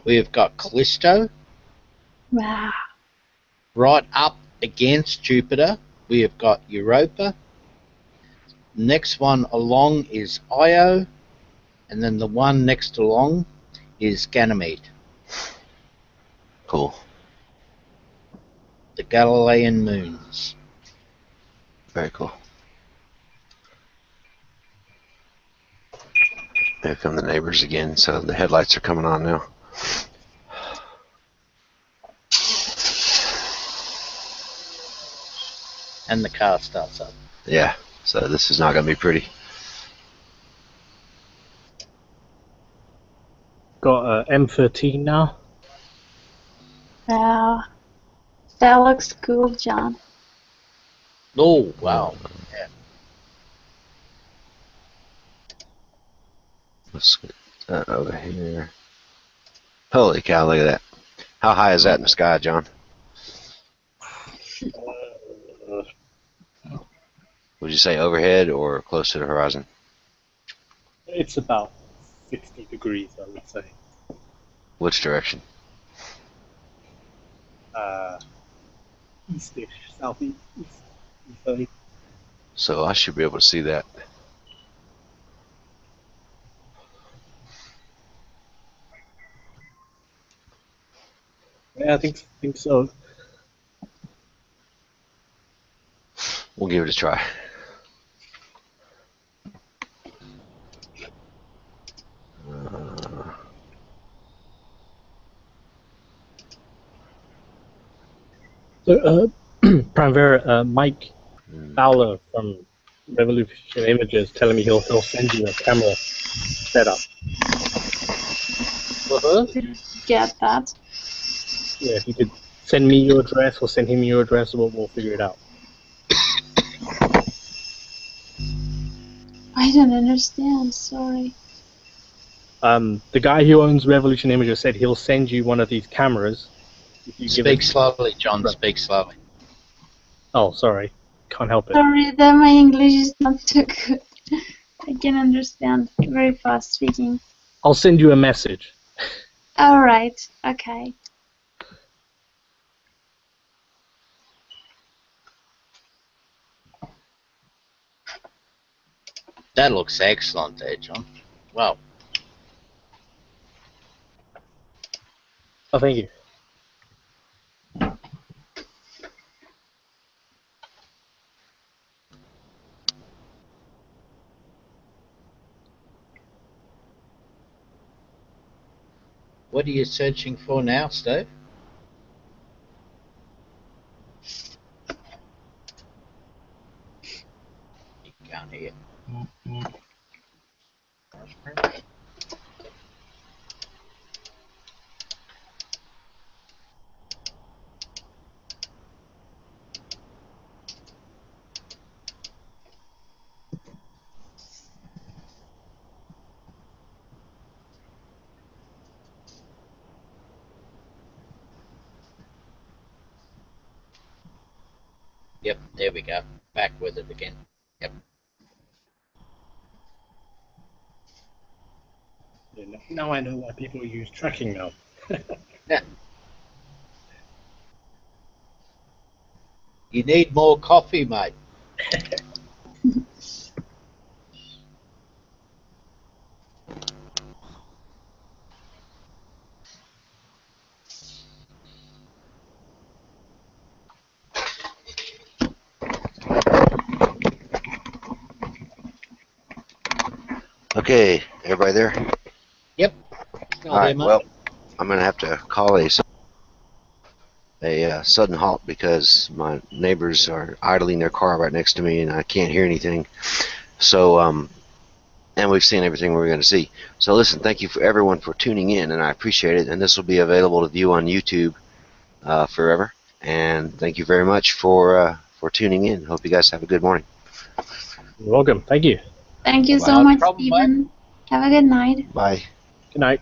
we have got Callisto. Wow. Right up against Jupiter, we have got Europa. Next one along is Io, and then the one next along is Ganymede. Cool. The Galilean moons. Very cool. Here come the neighbors again, so the headlights are coming on now. And the car starts up. Yeah, so this is not going to be pretty. Got M13 now. Wow. That looks cool, John. Oh, wow. Yeah. Let's get that over here. Holy cow, look at that. How high is that in the sky, John? Would you say overhead or close to the horizon? It's about 60 degrees, I would say. Which direction? Eastish, southeast, easterly. So I should be able to see that. Yeah, I think so. We'll give it a try. So, Primavera, Mike Fowler from Revolution Images telling me he'll send you a camera setup. Did get that. Yeah, if you could send me your address or send him your address, we'll figure it out. I don't understand, sorry. The guy who owns Revolution Images said he'll send you one of these cameras. If you Speak slowly, John. Speak slowly. Oh, sorry. Can't help it. Sorry that my English is not so good. I can understand very fast speaking. I'll send you a message. Alright, okay. That looks excellent there, John. Wow. Oh, thank you. What are you searching for now, Steve? You can't hear. Yep, there we go. Back with it again. Yep. Yeah, now I know why people use tracking now. Yeah. You need more coffee, mate. Okay, everybody there? Yep. All right, well, I'm going to have to call a sudden halt because my neighbors are idling their car right next to me and I can't hear anything. So and we've seen everything we're going to see. So listen, thank you for everyone for tuning in, and I appreciate it. And this will be available to view on YouTube forever. And thank you very much for tuning in. Hope you guys have a good morning. You're welcome. Thank you. Thank you Well, so not a much, problem, mate. Stephen. Have a good night. Bye. Good night.